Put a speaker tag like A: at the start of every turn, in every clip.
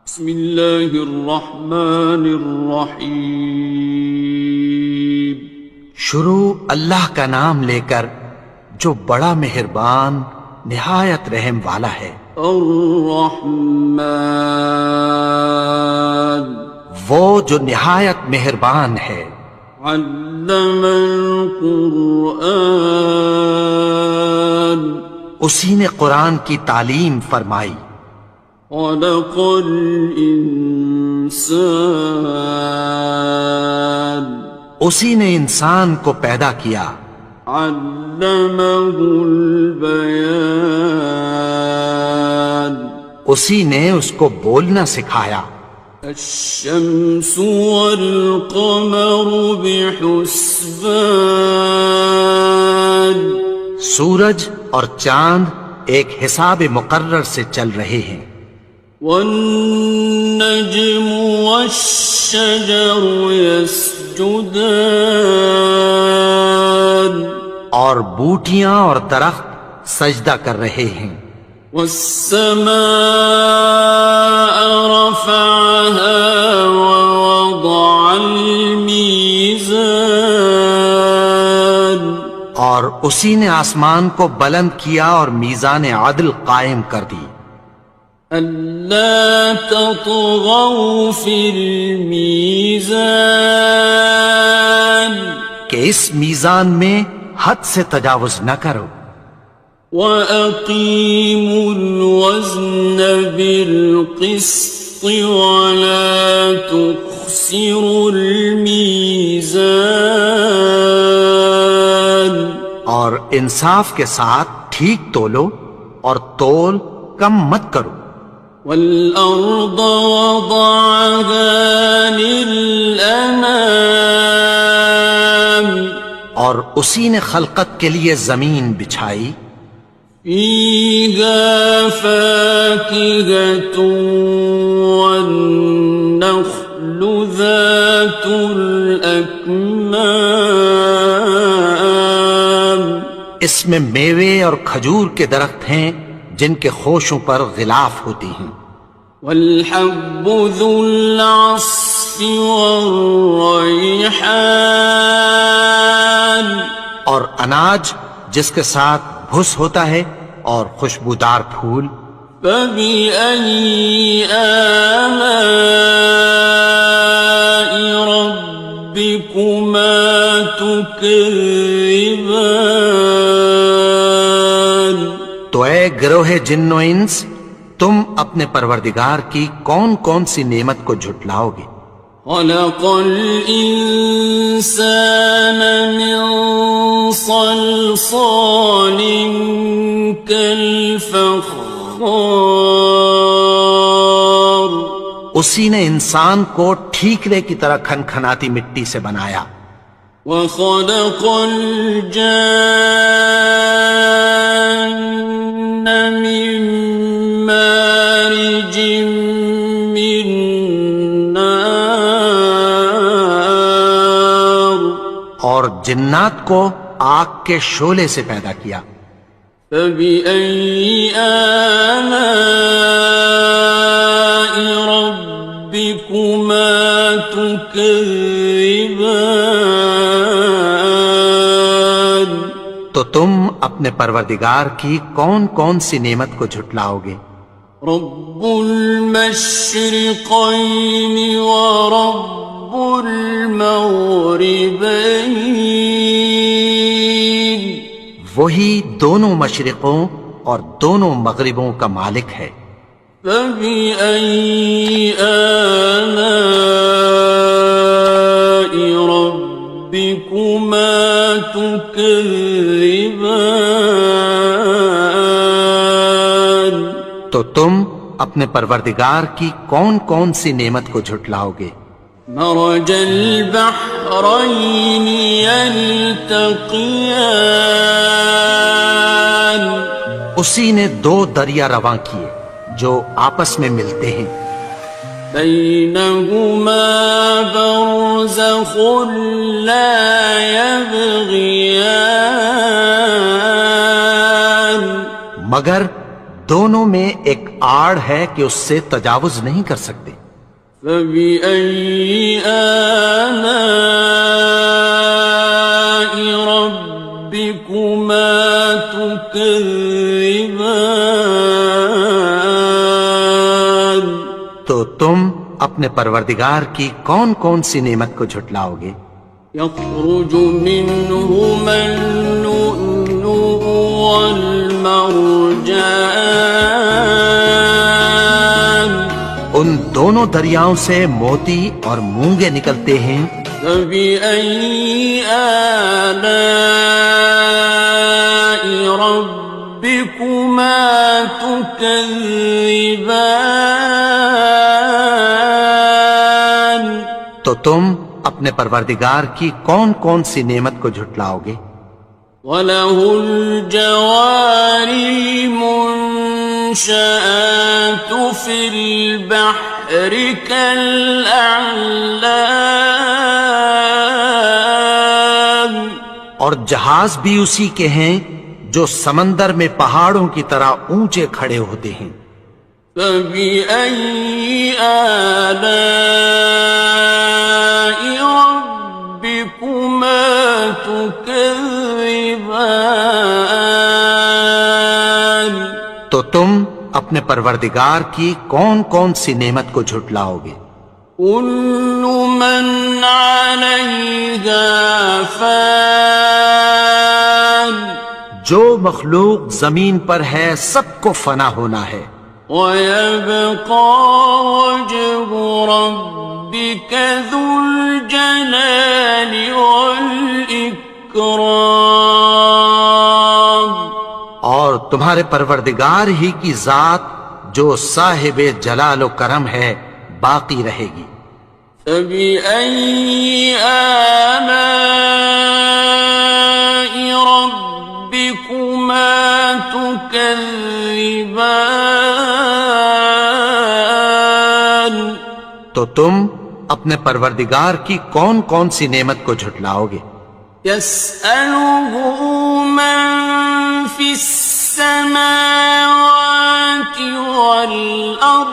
A: بسم اللہ الرحمن الرحیم۔
B: شروع اللہ کا نام لے کر جو بڑا مہربان نہایت رحم والا ہے۔
A: الرحمن،
B: وہ جو نہایت مہربان ہے۔
A: علم القرآن،
B: اسی نے قرآن کی تعلیم فرمائی۔
A: خلق الانسان،
B: اسی نے انسان کو پیدا کیا۔
A: علمہ البیان،
B: اسی نے اس کو بولنا سکھایا۔
A: الشمس والقمر بحسبان،
B: سورج اور چاند ایک حساب مقرر سے چل رہے ہیں۔
A: والنجم والشجر يسجدان،
B: اور بوٹیاں اور درخت سجدہ کر رہے ہیں۔
A: والسماء رفعها ووضع الميزان،
B: اور اسی نے آسمان کو بلند کیا اور میزان عدل قائم کر دی۔
A: ألا تطغوا في الميزان،
B: کہ اس میزان میں حد سے تجاوز نہ کرو۔
A: وَأَقِيمُوا الْوَزْنَ بِالْقِسْطِ وَلَا تُخْسِرُوا الْمِيزَانَ،
B: اور انصاف کے ساتھ ٹھیک تولو اور تول کم مت کرو۔
A: وَالْأَرْضَ وَضَعَهَا لِلْأَنَامِ،
B: اور اسی نے خلقت کے لیے زمین بچھائی۔
A: فِيهَا فَاكِهَةٌ وَالنَّخْلُ ذَاتُ الْأَكْمَامِ،
B: اس میں میوے اور کھجور کے درخت ہیں جن کے خوشوں پر غلاف ہوتی ہیں۔
A: وَالْحَبُّ ذُو الْعَصْفِ وَالرَّيْحَانِ،
B: اور اناج جس کے ساتھ بھس ہوتا ہے اور خوشبودار پھول۔
A: فَبِأَيِّ آلَاءِ رَبِّكُمَا تُكَذِّبَانِ،
B: تو اے گروہ جن و انس، تم اپنے پروردگار کی کون کون سی نعمت کو جھٹلاؤ گے؟
A: خَلَقَ الْإِنسَانَ مِنْ صَلْصَالٍ كَالْفَخَّارِ،
B: اسی نے انسان کو ٹھیکرے کی طرح کھنکھناتی مٹی سے بنایا۔
A: وَخَلَقَ الْجَانَّ مِن مَّارِجٍ مِّن نَّارٍ،
B: اور جنات کو آگ کے شعلے سے پیدا کیا۔
A: فَبِأَيِّ آلَاءِ رَبِّكُمَا تُكَذِّبَانِ،
B: تو تم اپنے پروردگار کی کون کون سی نعمت کو جھٹلاؤ گے؟
A: رب المشرقین ورب المغربین،
B: وہی دونوں مشرقوں اور دونوں مغربوں کا مالک ہے۔
A: فَبِأَيِّ آلَاءِ رَبِّكُمَا تُكَذِّبَانِ،
B: تو تم اپنے پروردگار کی کون کون سی نعمت کو جھٹلاؤ گے؟
A: مرج البحرین یلتقیان،
B: اسی نے دو دریا رواں کیے جو آپس میں ملتے ہیں۔
A: بینہما برزخ لا یبغیان،
B: مگر دونوں میں ایک آڑ ہے کہ اس سے تجاوز نہیں کر سکتے۔
A: فبأي آلاء ربكما تكذبان؟
B: تو تم اپنے پروردگار کی کون کون سی نعمت کو جھٹلاؤ گے؟
A: يخرج منهما اللؤلؤ والمرجان
B: ان دونوں دریاؤں سے موتی اور مونگے نکلتے ہیں۔
A: فبأي آلاء ربكما تكذبان؟
B: تو تم اپنے پروردگار کی کون کون سی نعمت کو جھٹلاؤ گے؟
A: وَلَهُ الْجَوَارِ الْمُنشَآتُ فِي الْبَحْرِ كَالْأَعْلَامِ،
B: اور جہاز بھی اسی کے ہیں جو سمندر میں پہاڑوں کی طرح اونچے کھڑے ہوتے ہیں۔
A: فَبِأَيِّ آلَاءِ رَبِّكُمَا تُكَذِّبَانِ؟
B: تو تم اپنے پروردگار کی کون کون سی نعمت کو جھٹلاؤ گے؟
A: كُلُّ مَنْ عَلَيْهَا فَانٍ،
B: جو مخلوق زمین پر ہے سب کو فنا ہونا ہے۔
A: وَيَبْقَى وَجْهُ رَبِّكَ ذُو الْجَلَالِ وَالْإِكْرَامِ،
B: اور تمہارے پروردگار ہی کی ذات جو صاحب جلال و کرم ہے باقی رہے گی۔
A: فَبِأَيِّ آلَاءِ رَبِّكُمَا تُكَذِّبَانِ؟
B: تو تم اپنے پروردگار کی کون کون سی نعمت کو جھٹلاؤ گے؟
A: يَسْأَلُهُ مَن فِي السَّمَاوَاتِ وَالْأَرْضِ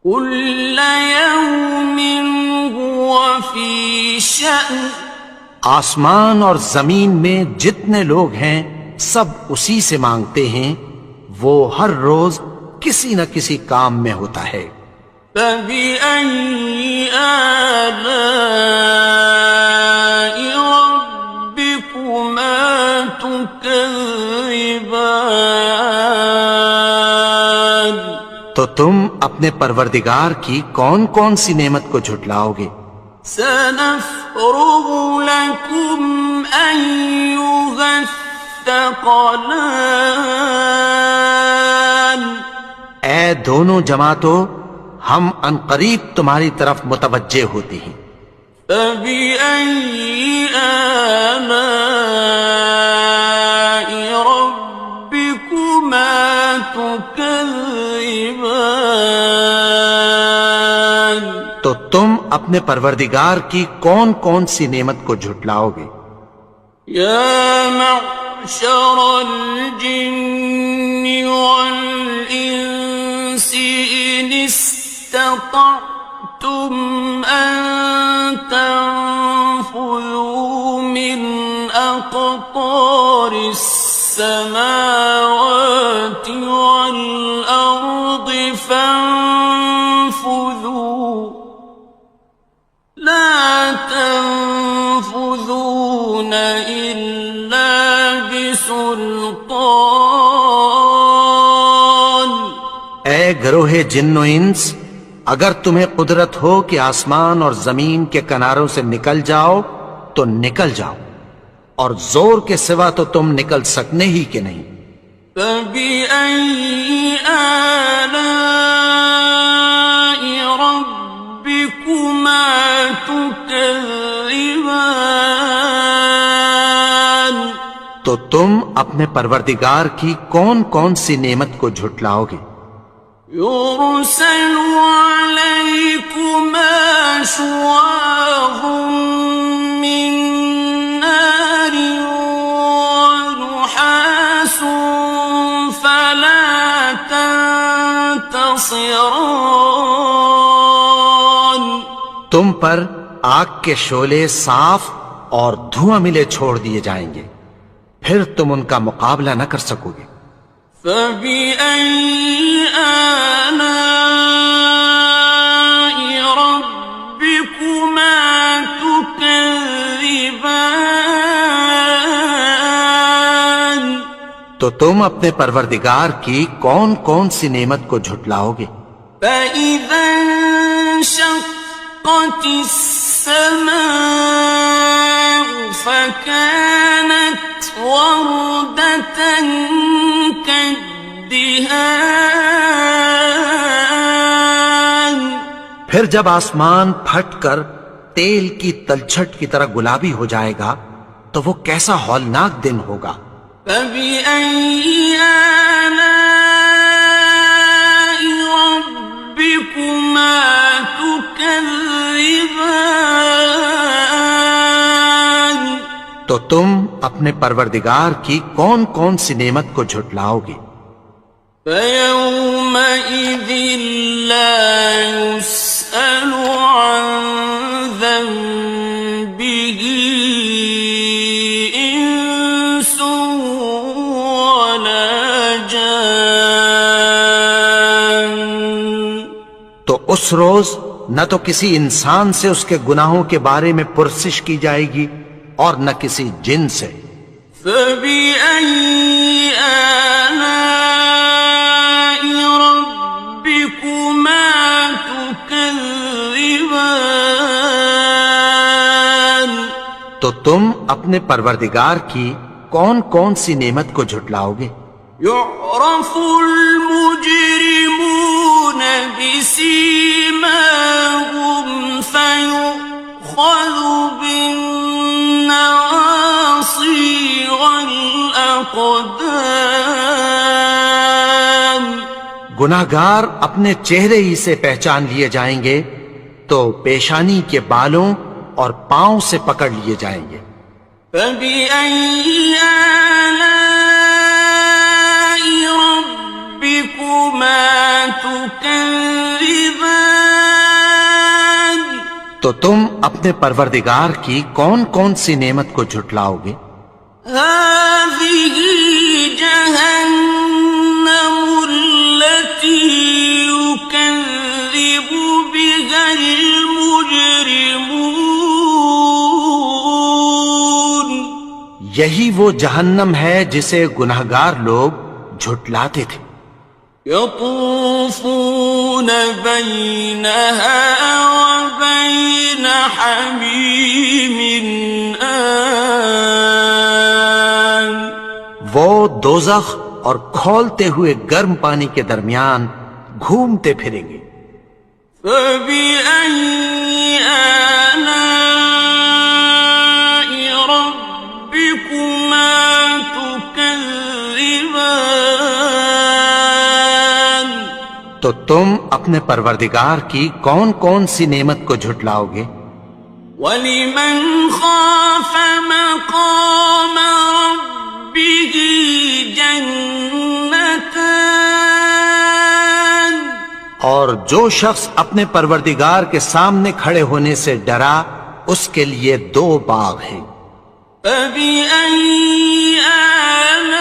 A: كُلَّ يَوْمٍ هُوَ فِي شَأْنٍ،
B: آسمان اور زمین میں جتنے لوگ ہیں سب اسی سے مانگتے ہیں، وہ ہر روز کسی نہ کسی کام میں ہوتا ہے۔
A: فَبِأَيِّ آلَاءِ رَبِّكُمَا تُكَذِّبَانِ؟
B: تو تم اپنے پروردگار کی کون کون سی نعمت کو جھٹلاؤ گے؟
A: سَنَفْرُغُ لَكُمْ أَيُّهَ الثَّقَلَانِ؟
B: اے دونوں جماعتوں، ہم عنقریب تمہاری طرف متوجہ ہوتے ہیں۔
A: فَبِأَيِّ آلَاءِ رَبِّكُمَا تُكَذِّبَانِ؟
B: تو تم اپنے پروردگار کی کون کون سی نعمت کو جھٹلاؤ گے؟
A: يَا مَعْشَرَ الْجِنِّ وَالْإِنسِ إِنِ اسْتَطَعْتُمْ أَن تَنفُذُوا مِنْ أَقْطَارِ السَّمَاوَاتِ وَالْأَرْضِ فَانفُذُوا لَا تَنفُذُونَ إِلَّا بِسُلْطَانٍ۔
B: اے گروہ جن و انس، اگر تمہیں قدرت ہو کہ آسمان اور زمین کے کناروں سے نکل جاؤ تو نکل جاؤ، اور زور کے سوا تو تم نکل سکنے ہی کہ نہیں۔
A: فَبِأَيِّ آلَاءِ رَبِّكُمَا تُكَذِّبَانِ؟
B: تو تم اپنے پروردگار کی کون کون سی نعمت کو جھٹلاؤ گے؟
A: يُرْسَلُ عَلَيْكُمَا شُوَاظٌ مِّن نَّارٍ وَنُحَاسٌ ينتصران
B: تم پر آگ کے شعلے صاف اور دھواں ملے چھوڑ دیے جائیں گے، پھر تم ان کا مقابلہ نہ کر سکو گے۔
A: فبأي آلاء ربكما تكذبان
B: تو تم اپنے پروردگار کی کون کون سی نعمت کو جھٹلاؤ گے؟
A: فإذا انشقت السماء فكانت وردة كالدهان
B: پھر جب آسمان پھٹ کر تیل کی تلچھٹ کی طرح گلابی ہو جائے گا تو وہ کیسا ہولناک دن ہوگا۔
A: فبأي آلاء ربكما تكذبان
B: تو تم اپنے پروردگار کی کون کون سی نعمت کو جھٹلاؤ گے؟
A: فيومئذ لا يسأل عن ذنبه إنس ولا جان
B: تو اس روز نہ تو کسی انسان سے اس کے گناہوں کے بارے میں پرسش کی جائے گی اور نہ کسی جن سے۔
A: فبأي آلاء ربكما تكذبان
B: تو تم اپنے پروردگار کی کون کون سی نعمت کو جھٹلاؤ گے؟
A: يعرف المجرمون بسيماهم فيؤخذ بالنواصي والأقدام
B: گناہگار اپنے چہرے ہی سے پہچان لیے جائیں گے تو پیشانی کے بالوں اور پاؤں سے پکڑ لیے جائیں گے۔
A: فبأي آلاء ربكما تكذبان
B: تو تم اپنے پروردگار کی کون کون سی نعمت کو جھٹلاؤ گے؟
A: هذه جهنم التي يكذب بها المجرمون
B: یہی وہ جہنم ہے جسے گناہگار لوگ جھٹلاتے تھے۔
A: يطوفون بينها وبين حميم آن
B: وہ دوزخ اور کھولتے ہوئے گرم پانی کے درمیان گھومتے پھریں گے۔
A: فبأي آلاء ربكما تكذبان
B: تو تم اپنے پروردگار کی کون کون سی نعمت کو جھٹلاؤ گے؟
A: وَلِمَنْ خَافَ مَقَامَ رَبِّهِ جَنَّتَانِ
B: اور جو شخص اپنے پروردگار کے سامنے کھڑے ہونے سے ڈرا اس کے لیے دو باغ ہیں۔
A: فَبِأَيِّ آلَاءِ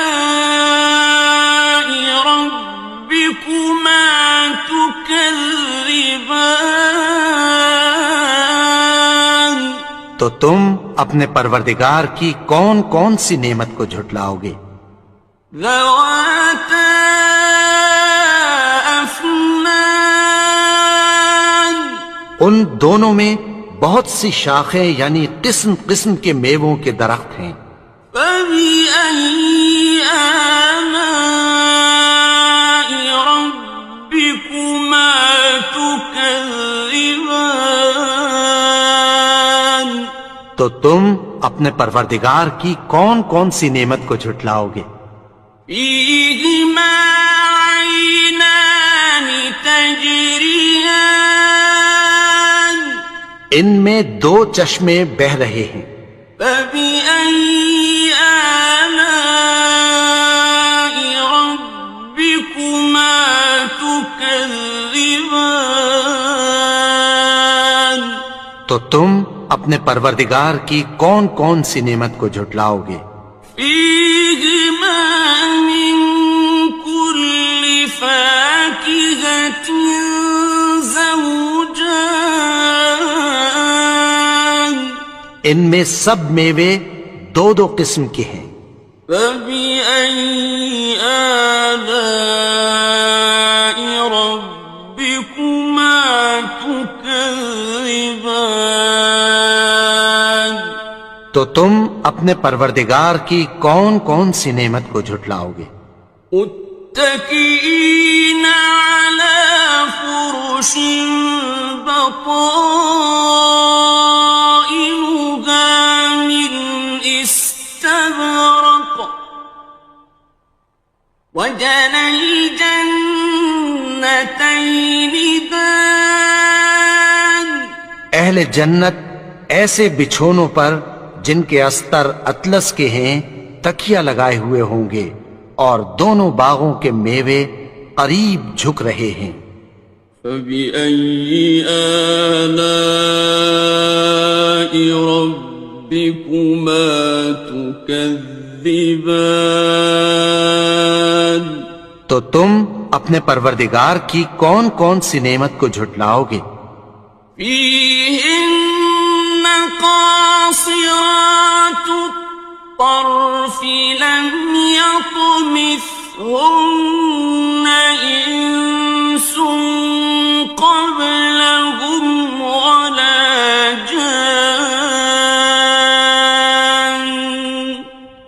A: رَبِّكُمَا تُكَذِّبَانِ
B: تو تم اپنے پروردگار کی کون کون سی نعمت کو جھٹلاؤ گے؟
A: ذَوَاتَا أَفْنَانٍ
B: ان دونوں میں بہت سی شاخیں یعنی قسم قسم کے میووں کے درخت ہیں۔
A: فَبِأَيِّ آلَاءِ رَبِّكُمَا تُكَذِّبَانِ
B: تو تم اپنے پروردگار کی کون کون سی نعمت کو جھٹلاؤ گے؟
A: فِيهِمَا عَيْنَانِ تَجْرِيَانِ
B: ان میں دو چشمے بہہ رہے ہیں۔
A: فَبِأَيِّ آلَاءِ رَبِّكُمَا تُكَذِّبَانِ تكذبان
B: تو تم اپنے پروردگار کی کون کون سی نعمت کو جھٹلاؤ گے؟
A: فيهما من كل فاكهة زوجان
B: ان میں سب میوے دو دو قسم کے ہیں،
A: فبأي آلاء ربكما تكذبان
B: تو تم اپنے پروردگار کی کون کون سی نعمت کو جھٹلاؤ گے؟
A: متكئين على فرش بطائنها من استبرق وجنى الجنتين دان
B: اہل جنت ایسے بچھونوں پر جن کے استر اطلس کے ہیں تکیہ لگائے ہوئے ہوں گے، اور دونوں باغوں کے میوے قریب جھک رہے ہیں۔
A: فبأي آلاء ربكما تكذبان
B: تو تم اپنے پروردگار کی کون کون سی نعمت کو جھٹلاؤ گے؟
A: فيهن قاصرات الطرف لم يطمثهن إنس قبلهم ولا جان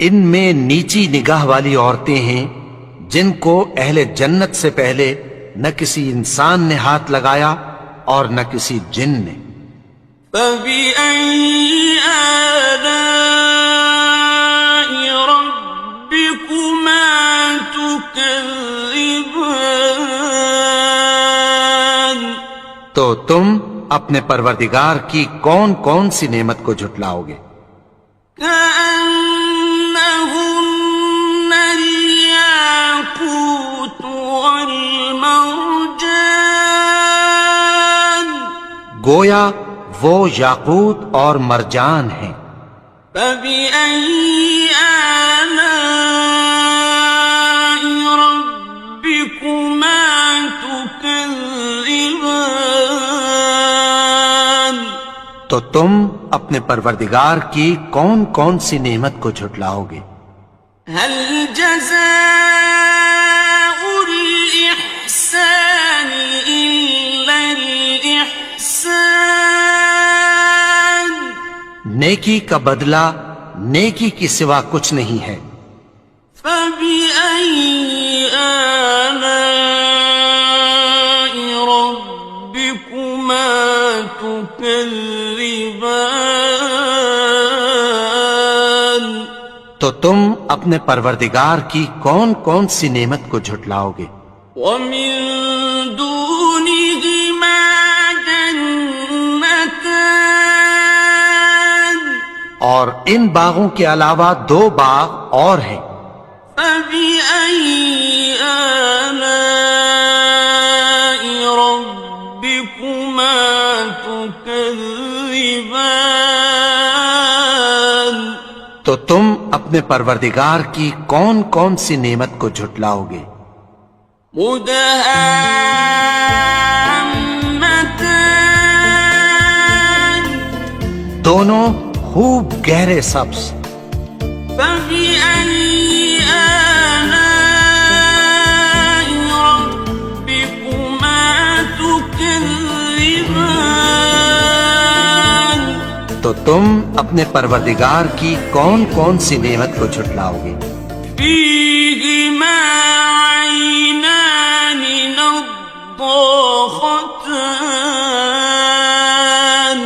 B: ان میں نیچی نگاہ والی عورتیں ہیں جن کو اہل جنت سے پہلے نہ کسی انسان نے ہاتھ لگایا اور نہ کسی جن نے۔
A: فبأي آلاء ربكما تكذبان
B: تو تم اپنے پروردگار کی کون کون سی نعمت کو جھٹلاؤ گے؟
A: كأنهن الياقوت والمرجان
B: گویا وہ یاقوت اور مرجان ہیں۔
A: فبأي آلاء ربكما تكذبان
B: تو تم اپنے پروردگار کی کون کون سی نعمت کو جھٹلاؤ گے؟
A: هل جزاء الإحسان إلا الإحسان
B: نیکی کا بدلہ نیکی کی سوا کچھ نہیں ہے۔
A: فبأي آلاء ربكما تكذبان
B: تو تم اپنے پروردگار کی کون کون سی نعمت کو جھٹلاؤ گے؟
A: ومن دونهما جنتان
B: اور ان باغوں کے علاوہ دو باغ اور ہیں۔
A: فبأي آلاء ربكما تكذبان
B: تو تم اپنے پروردگار کی کون کون سی نعمت کو جھٹلاؤ گے؟
A: مدهامتان
B: دونوں خوب گہرے سبز۔
A: فبأي آلاء ربكما تكذبان
B: تو تم اپنے پروردگار کی کون کون سی نعمت کو جھٹلاؤ گے؟
A: فيهما عينان نضاختان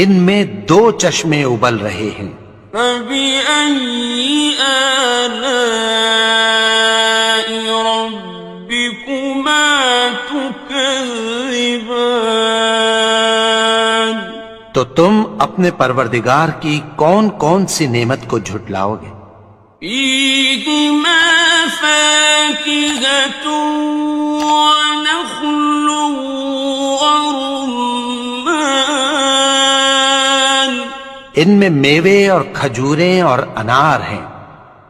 B: ان میں دو چشمے ابل رہے ہیں۔
A: فبأي آلاء ربكما تكذبان
B: تو تم اپنے پروردگار کی کون کون سی نعمت کو جھٹلاؤ گے؟
A: فيهما فاكهة ونخل ورمان
B: ان میں میوے اور کھجوریں اور انار ہیں.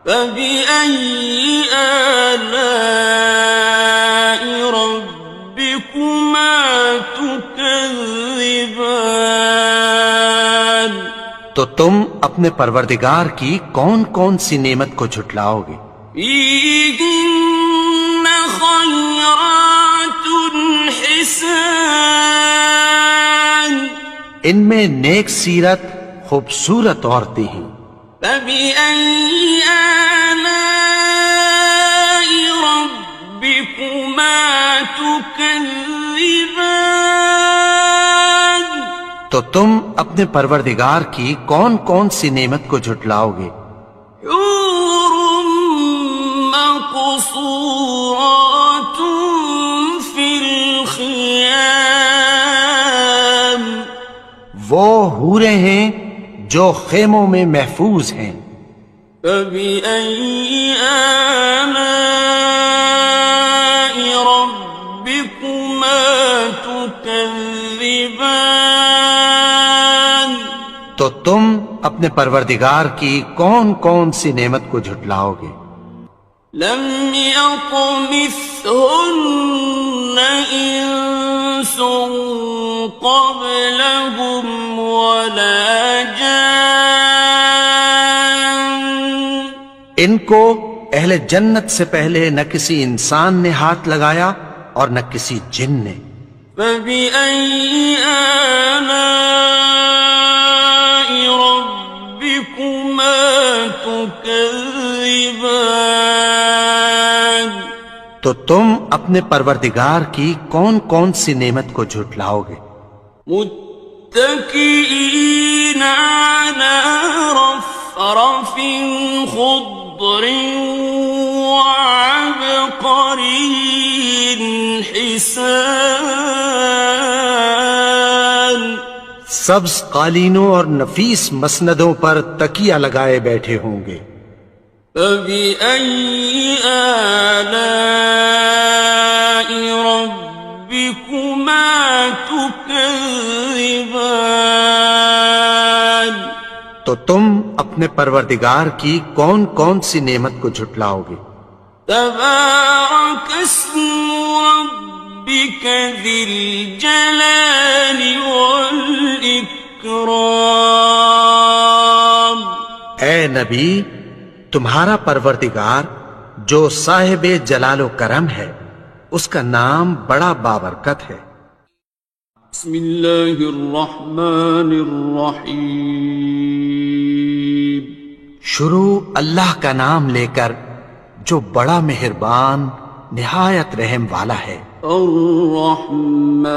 A: فبأي آلاء ربكما تكذبان
B: تو تم اپنے پروردگار کی کون کون سی نعمت کو جھٹلاؤ گے؟
A: فيهن خيرات حسان
B: ان میں نیک سیرت خوبصورت عورتیں ہیں.
A: فبأي آلاء ربكما تكذبان
B: تو تم اپنے پروردگار کی کون کون سی نعمت کو جھٹلاؤ گے؟
A: حور مقصورات في الخيام
B: وہ حوریں ہیں جو خیموں میں محفوظ ہیں.
A: فبأي آلاء ربكما تكذبان
B: تو تم اپنے پروردگار کی کون کون سی نعمت کو جھٹلاؤ گے؟
A: لم يطمثهن إنس قبلهم ولا جان
B: ان کو اہل جنت سے پہلے نہ کسی انسان نے ہاتھ لگایا اور نہ کسی جن نے.
A: فبأي آلاء ربكما تكذبان
B: تو تم اپنے پروردگار کی کون کون سی نعمت کو جھٹلاؤ گے؟
A: متكئين على رفرف خضر وعبقري حسان
B: سبز قالینوں اور نفیس مسندوں پر تکیہ لگائے بیٹھے ہوں گے.
A: فبأي آلاء ربكما تكذبان
B: تو تم اپنے پروردگار کی کون کون سی نعمت کو جھٹلاؤ گے؟
A: تبارك اسم ربك ذي الجلال والإكرام
B: اے نبی، تمہارا پروردگار جو صاحب جلال و کرم ہے اس کا نام بڑا بابرکت ہے.
A: بسم اللہ الرحمن الرحیم
B: شروع اللہ کا نام لے کر جو بڑا مہربان نہایت رحم والا ہے.
A: الرحمن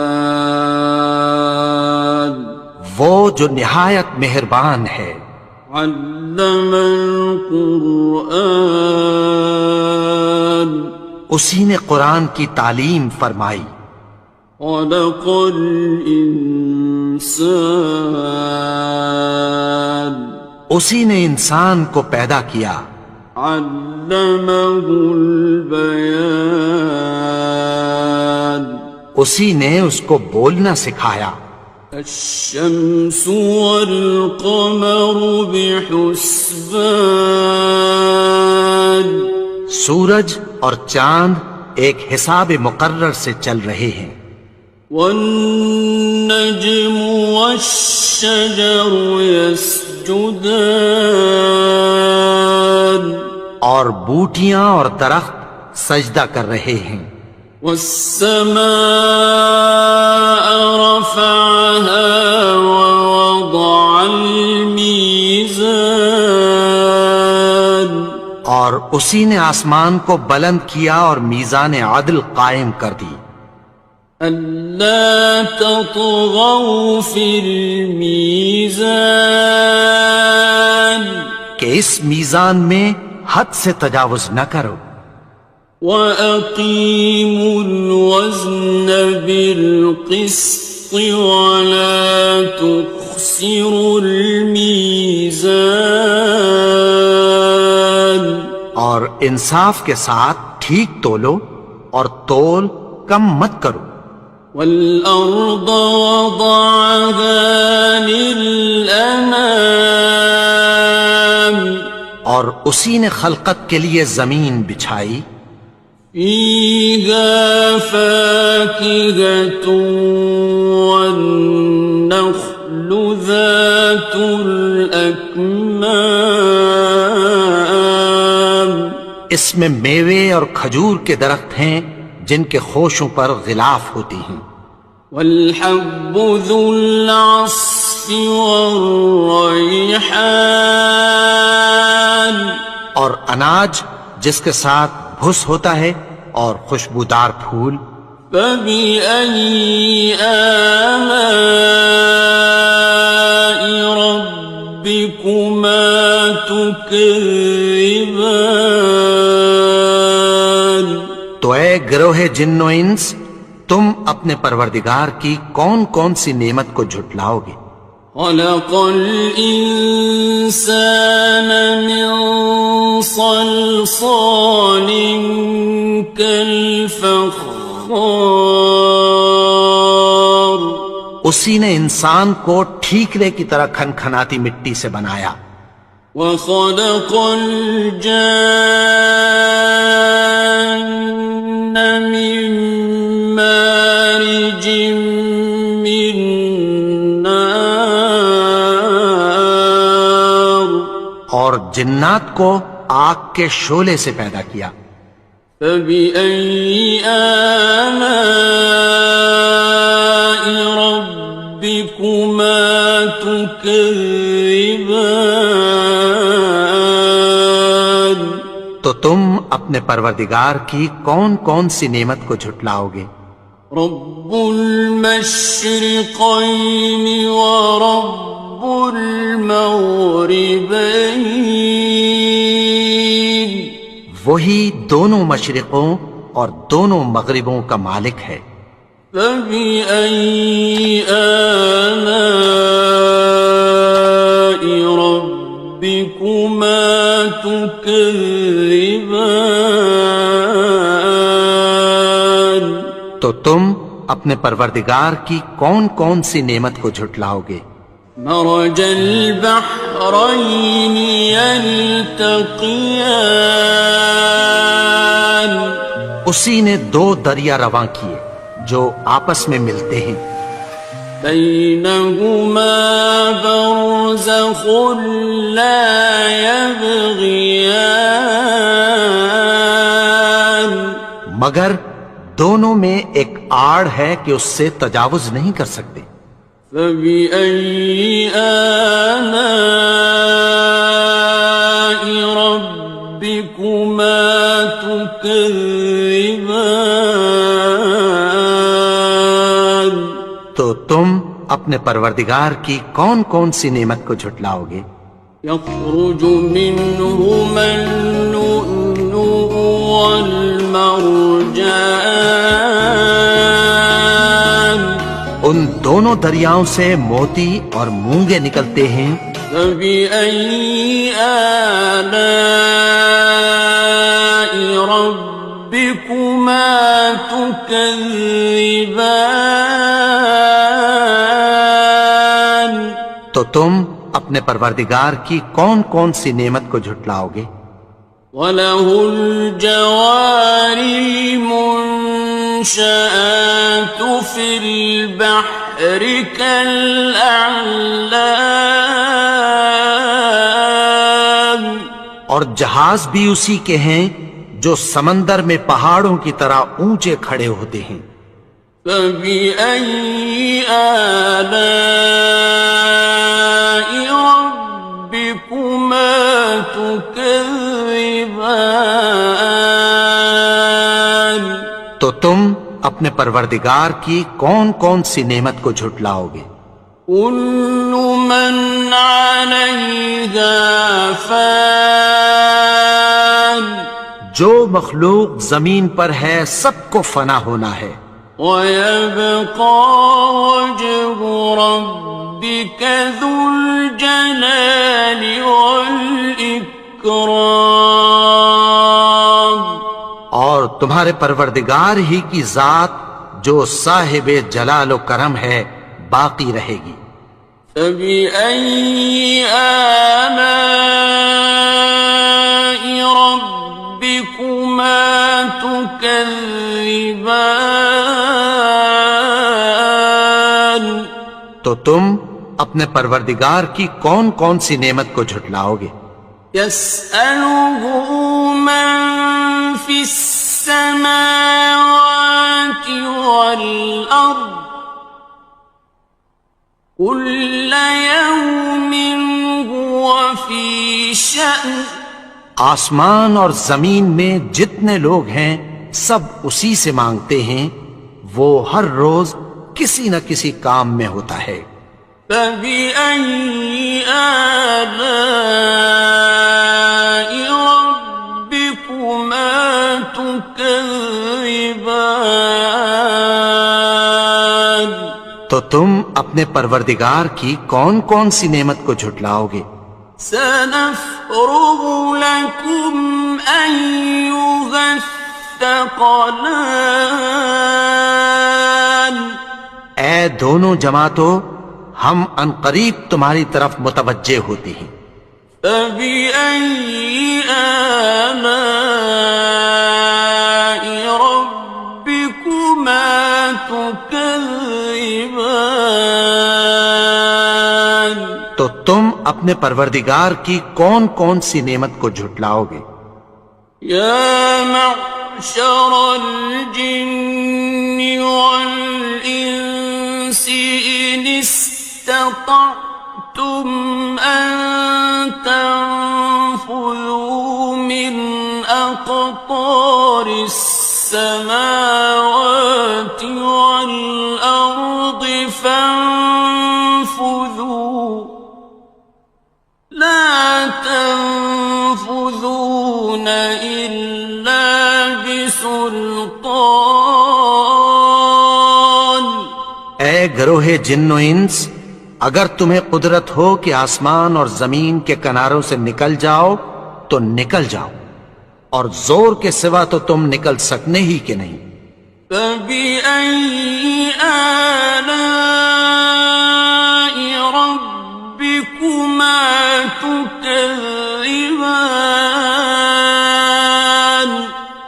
B: وہ جو نہایت مہربان ہے.
A: علم القرآن
B: اسی نے قرآن کی تعلیم فرمائی.
A: خلق الانسان
B: اسی نے انسان کو پیدا کیا.
A: علمه البیان
B: اسی نے اس کو بولنا سکھایا.
A: الشمس والقمر بحسبان
B: سورج اور چاند ایک حساب مقرر سے چل رہے ہیں.
A: والنجم والشجر يسجدان
B: اور بوٹیاں اور درخت سجدہ کر رہے ہیں.
A: والسماء رفعها ووضع الميزان
B: اور اسی نے آسمان کو بلند کیا اور میزان عدل قائم کر دی.
A: ألا تطغوا في الميزان
B: کہ اس میزان میں حد سے تجاوز نہ کرو.
A: وَأَقِيمُوا الْوَزْنَ بِالْقِسْطِ وَلَا تُخْسِرُوا الْمِيزَانَ
B: اور انصاف کے ساتھ ٹھیک تولو اور تول کم مت کرو.
A: والأرض وضعها للأنام
B: اور اسی نے خلقت کے لیے زمین بچھائی.
A: فيها فاكهة والنخل ذات الأكمام
B: اس میں میوے اور کھجور کے درخت ہیں جن کے خوشوں پر غلاف ہوتی ہیں.
A: والحب ذو العصف والريحان
B: اور اناج جس کے ساتھ بھس ہوتا ہے اور خوشبودار پھول.
A: فبأي آلاء ربكما تكذبان
B: تو اے گروہ جن و انس، تم اپنے پروردگار کی کون کون سی نعمت کو جھٹلاؤ گے؟
A: خلق الإنسان من صلصال كالفخار
B: اسی نے انسان کو ٹھیکرے کی طرح کھنکھناتی مٹی سے بنایا.
A: وخلق الجان من مارج من نار
B: اور جنات کو آگ کے شعلے سے پیدا کیا.
A: فبأي آلاء ربكما تكذبان
B: تو تم اپنے پروردگار کی کون کون سی نعمت کو جھٹلاؤ گے؟
A: رب المشرقين ورب المغربين
B: وہی دونوں مشرقوں اور دونوں مغربوں کا مالک ہے.
A: فبأي آلاء ربكما تكذبان
B: تو تم اپنے پروردگار کی کون کون سی نعمت کو جھٹلاؤ گے؟
A: مرج البحرين يلتقيان
B: اسی نے دو دریا رواں کیے جو آپس میں ملتے ہیں.
A: بينهما برزخ لا يبغيان
B: مگر دونوں میں ایک آڑ ہے کہ اس سے تجاوز نہیں کر سکتے.
A: فبأي آلاء ربكما تكذبان
B: تو تم اپنے پروردگار کی کون کون سی نعمت کو جھٹلاؤ گے؟
A: يخرج منهما اللؤلؤ والمرجان
B: ان دونوں دریاؤں سے موتی اور مونگے نکلتے ہیں.
A: فبأي آلاء ربكما تكذبان
B: تو تم اپنے پروردگار کی کون کون سی نعمت کو جھٹلاؤ گے؟
A: وَلَهُ الْجَوَارِ الْمُنشَآتُ فِي الْبَحْرِ كَالْأَعْلَامِ
B: اور جہاز بھی اسی کے ہیں جو سمندر میں پہاڑوں کی طرح اونچے کھڑے ہوتے ہیں.
A: فَبِأَيِّ آلَاءِ رَبِّكُمَا تُكَذِّبَانِ
B: تو تم اپنے پروردگار کی کون کون سی نعمت کو جھٹلاؤ گے؟
A: كُلُّ مَنْ عَلَيْهَا فَانٍ
B: جو مخلوق زمین پر ہے سب کو فنا ہونا ہے.
A: وَيَبْقَى وَجْهُ رَبِّكَ ذُو الْجَلَالِ والإكرام.
B: اور تمہارے پروردگار ہی کی ذات جو صاحب جلال و کرم ہے باقی رہے گی۔
A: فَبِأَيِّ آلَاءِ رَبِّكُمَا تُكَذِّبَانِ؟
B: تو تم اپنے پروردگار کی کون کون سی نعمت کو جھٹلاؤ گے؟
A: يَسْأَلُهُ مَن فِي السَّمَاوَاتِ وَالْأَرْضِ كُلَّ يَوْمٍ هُوَ فِي شَأْنٍ۔
B: آسمان اور زمین میں جتنے لوگ ہیں سب اسی سے مانگتے ہیں، وہ ہر روز کسی نہ کسی کام میں ہوتا ہے۔
A: فَبِأَيِّ آلَاءِ رَبِّكُمَا تُكَذِّبَانِ؟
B: تو تم اپنے پروردگار کی کون کون سی نعمت کو جھٹلاؤ گے؟
A: سَنَفْرُغُ لَكُمْ أَيُّهَ الثَّقَلَانِ۔
B: اے دونوں جماعتوں، ہم عنقریب تمہاری طرف متوجہ ہوتے ہیں۔
A: فَبِأَيِّ آلَاءِ رَبِّكُمَا تُكَذِّبَانِ؟
B: تو تم اپنے پروردگار کی کون کون سی نعمت کو جھٹلاؤ گے؟
A: يَا مَعْشَرَ الْجِنِّ وَالْإِنسِ إِنِ اسْتَطَعْتُمْ أَن تَنفُذُوا مِنْ أَقْطَارِ السَّمَاوَاتِ وَالْأَرْضِ فَانفُذُوا لَا تَنفُذُونَ إِلَّا بِسُلْطَانٍ۔
B: اے گروہ جن و انس، اگر تمہیں قدرت ہو کہ آسمان اور زمین کے کناروں سے نکل جاؤ تو نکل جاؤ، اور زور کے سوا تو تم نکل سکنے ہی کہ نہیں۔
A: فَبِأَيِّ آلَاءِ رَبِّكُمَا تُكَذِّبَانِ؟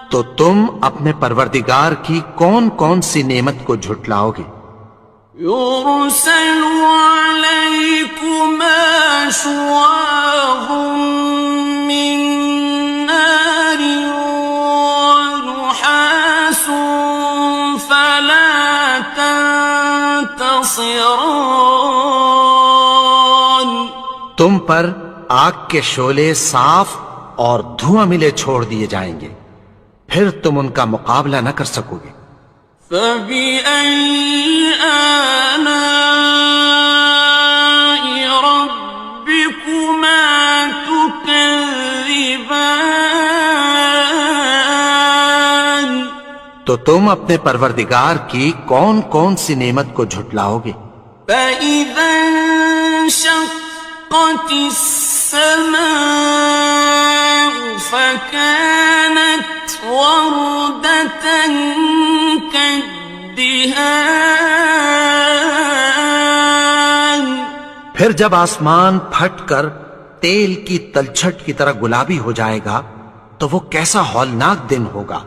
B: تو تم اپنے پروردگار کی کون کون سی نعمت کو جھٹلاؤ گے؟
A: يُرْسَلُ عَلَيْكُمَا شُوَاظٌ مِّن نَّارٍ وَنُحَاسٌ فَلَا تَنتَصِرَانِ۔
B: تم پر آگ کے شعلے صاف اور دھواں ملے چھوڑ دیے جائیں گے، پھر تم ان کا مقابلہ نہ کر سکو گے۔
A: فَبِأَيِّ آلَاءِ رَبِّكُمَا تُكَذِّبَانِ؟
B: تو تم اپنے پروردگار کی کون کون سی نعمت کو جھٹلاؤ گے؟
A: فَإِذَا انشَقَّتِ السَّمَاءُ فَكَانَتْ وَرْدَةً كَالدِّهَانِ۔
B: پھر جب آسمان پھٹ کر تیل کی تلچھٹ کی طرح گلابی ہو جائے گا تو وہ کیسا ہولناک دن ہوگا۔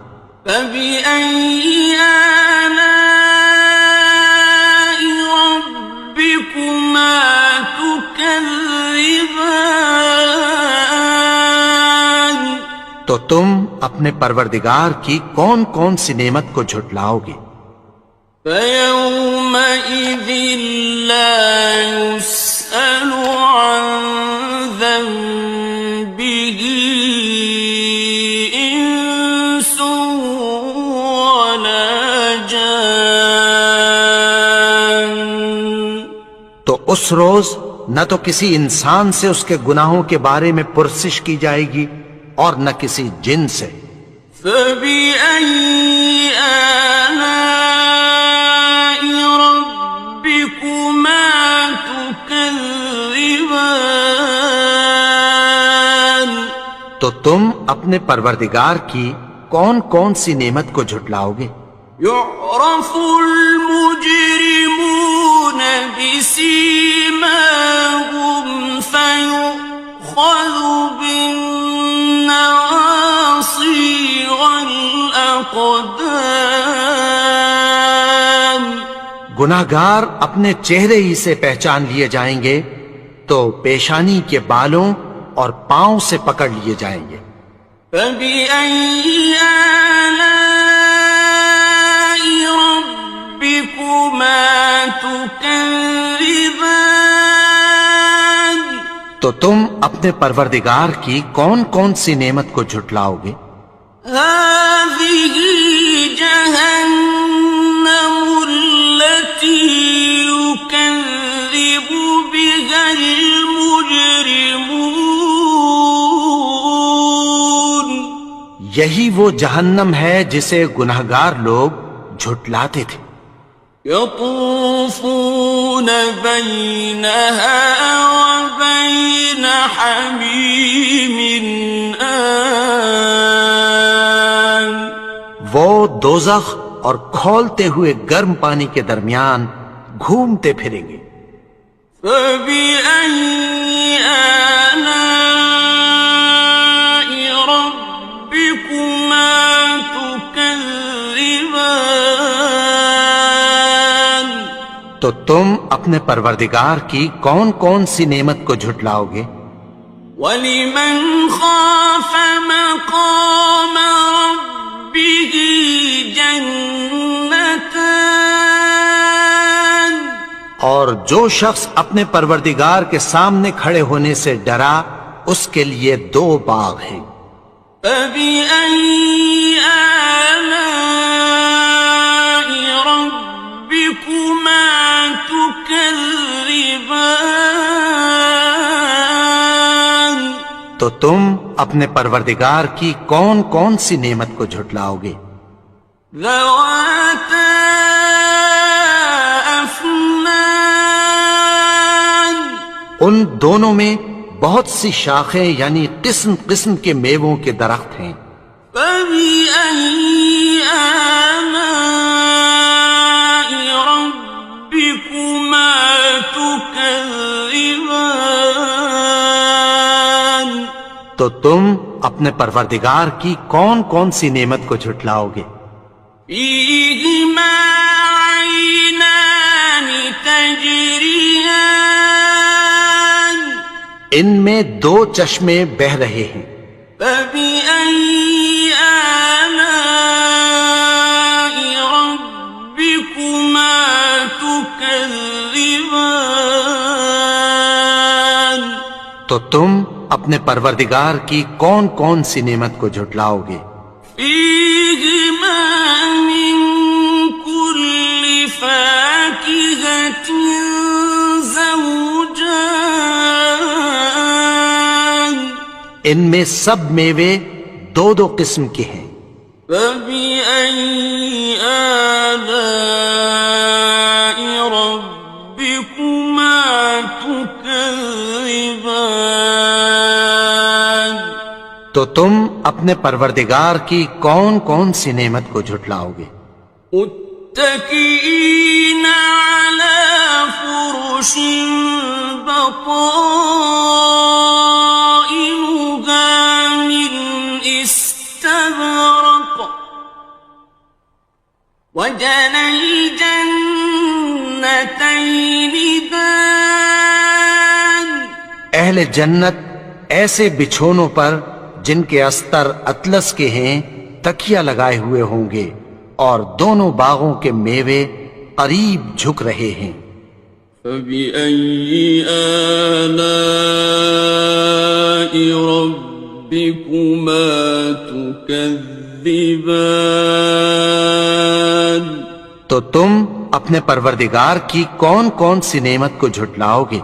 A: فَبِأَيِّ آلَاءِ رَبِّكُمَا تُكَذِّبَانِ؟
B: تو تم اپنے پروردگار کی کون کون سی نعمت کو جھٹلاؤ گے؟
A: فَيَوْمَئِذٍ لَا يُسْأَلُ عَن ذَنبِهِ إِنسٌ وَلَا جَانٌّ۔
B: تو اس روز نہ تو کسی انسان سے اس کے گناہوں کے بارے میں پرسش کی جائے گی اور نہ کسی جن سے۔
A: فَبِأَيِّ آلَاءِ رَبِّكُمَا تُكَذِّبَانِ؟
B: تو تم اپنے پروردگار کی کون کون سی نعمت کو جھٹلاؤ گے؟
A: يعرف المجرمون بسيماهم فيؤخذ بالنواصي والأقدام
B: گناہگار اپنے چہرے ہی سے پہچان لیے جائیں گے تو پیشانی کے بالوں اور پاؤں سے پکڑ لیے جائیں گے۔
A: فَبِأَيِّ آلَاءِ رَبِّكُمَا تُكَذِّبَانِ
B: تو تم اپنے پروردگار کی کون کون سی نعمت کو جھٹلاؤ گے؟
A: هَٰذِهِ جَهَنَّمُ الَّتِي يُكَذِّبُ بِهَا الْمُجْرِمُونَ
B: یہی وہ جہنم ہے جسے گناہگار لوگ جھٹلاتے تھے۔
A: يطوفون بينها وبين حميم آن
B: وہ دوزخ اور کھولتے ہوئے گرم پانی کے درمیان گھومتے پھریں گے۔
A: فبأي آلاء ربكما تكذبان
B: تو تم اپنے پروردگار کی کون کون سی نعمت کو جھٹلاؤ گے؟
A: وَلِمَنْ خَافَ مَقَامَ رَبِّهِ جَنَّتَانِ
B: اور جو شخص اپنے پروردگار کے سامنے کھڑے ہونے سے ڈرا اس کے لیے 2 باغ ہیں۔
A: فَبِأَيِّ آلَاءِ رَبِّكُمَا تُكَذِّبَانِ
B: تو تم اپنے پروردگار کی کون کون سی نعمت کو جھٹلاؤ گے؟
A: ذَوَاتَا أَفْنَانٍ
B: ان دونوں میں بہت سی شاخیں یعنی قسم قسم کے میووں کے درخت ہیں۔
A: فَبِأَيِّ آلَاءِ رَبِّكُمَا تُكَذِّبَانِ
B: تو تم اپنے پروردگار کی کون کون سی نعمت کو جھٹلاؤ گے؟
A: فِيهِمَا عَيْنَانِ تَجْرِيَانِ
B: ان میں 2 چشمے بہہ رہے ہیں۔
A: فَبِأَيِّ آلَاءِ رَبِّكُمَا تُكَذِّبَانِ
B: تو تم اپنے پروردگار کی کون کون سی نعمت کو جھٹلاؤ گے؟
A: فِيهِمَا مِن كُلِّ فَاكِهَةٍ زَوْجَانِ
B: ان میں سب میوے 2 قسم کے ہیں۔
A: فَبِأَيِّ آلَاءِ رَبِّكُمَا تُكَذِّبَانِ
B: تو تم اپنے پروردگار کی کون کون سی نعمت کو جھٹلاؤ گے؟
A: متكئين على فرش بطائنها من استبرق وجنى الجنتين دان
B: اہل جنت ایسے بچھونوں پر جن کے استر اطلس کے ہیں تکیہ لگائے ہوئے ہوں گے اور دونوں باغوں کے میوے قریب جھک رہے ہیں۔
A: فَبِأَيِّ آلَاءِ رَبِّكُمَا تُكَذِّبَانِ
B: تو تم اپنے پروردگار کی کون کون سی نعمت کو جھٹلاؤ گے؟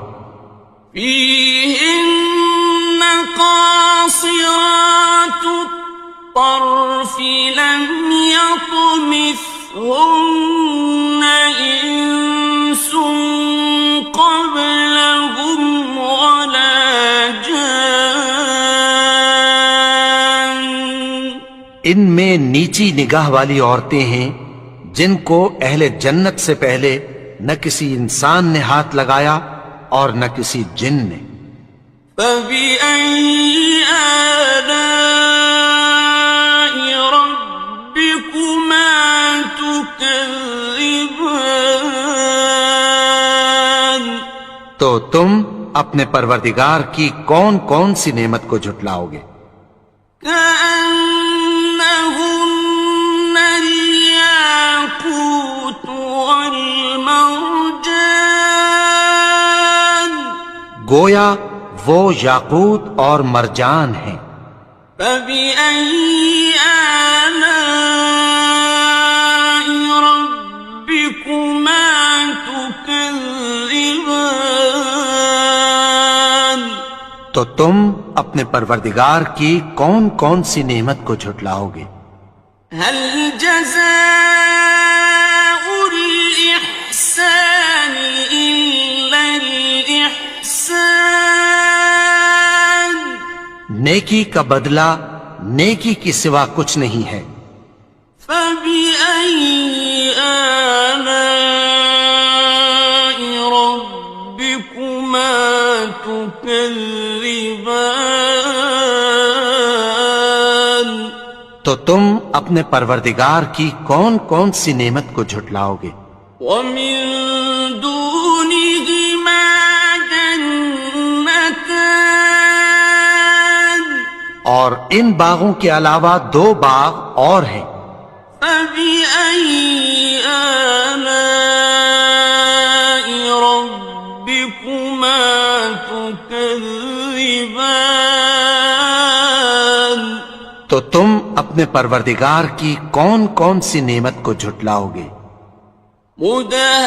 A: فِيهِنَّ قَاصِرَاتُ الطَّرْفِ لَمْ يَطْمِثْهُنَّ إِنسٌ قَبْلَهُمْ وَلَا جَانٌّ
B: ان میں نیچی نگاہ والی عورتیں ہیں جن کو اہل جنت سے پہلے نہ کسی انسان نے ہاتھ لگایا اور نہ کسی جن نے.
A: فَبِأَيِّ آلَاءِ رَبِّكُمَا تُكَذِّبَانِ
B: تو تم اپنے پروردگار کی کون کون سی نعمت کو جھٹلاؤ گے؟
A: كَأَنَّهُنَّ الْيَاقُوتُ وَالْمَرْجَانُ
B: گویا وہ یاقوت اور مرجان ہیں.
A: فَبِأَيِّ آلَاءِ رَبِّكُمَا تُكَذِّبَانِ
B: تو تم اپنے پروردگار کی کون کون سی نعمت کو جھٹلاؤ گے؟
A: هَلْ جَزَاءُ الْإِحْسَانِ إِلَّا الْإِحْسَانُ
B: نیکی کا بدلہ نیکی کی سوا کچھ نہیں ہے.
A: فَبِأَيِّ آلَاءِ رَبِّكُمَا تُكَذِّبَانِ
B: تو تم اپنے پروردگار کی کون کون سی نعمت کو جھٹلاؤ گے؟
A: وَمِن دُونِهِمَا جَنَّتَانِ
B: اور ان باغوں کے علاوہ دو باغ اور ہیں.
A: فَبِأَيِّ آلَاءِ رَبِّكُمَا تُكَذِّبَانِ
B: تو تم اپنے پروردگار کی کون کون سی نعمت کو جھٹلاؤ گے؟
A: مُدْهَامَّتَانِ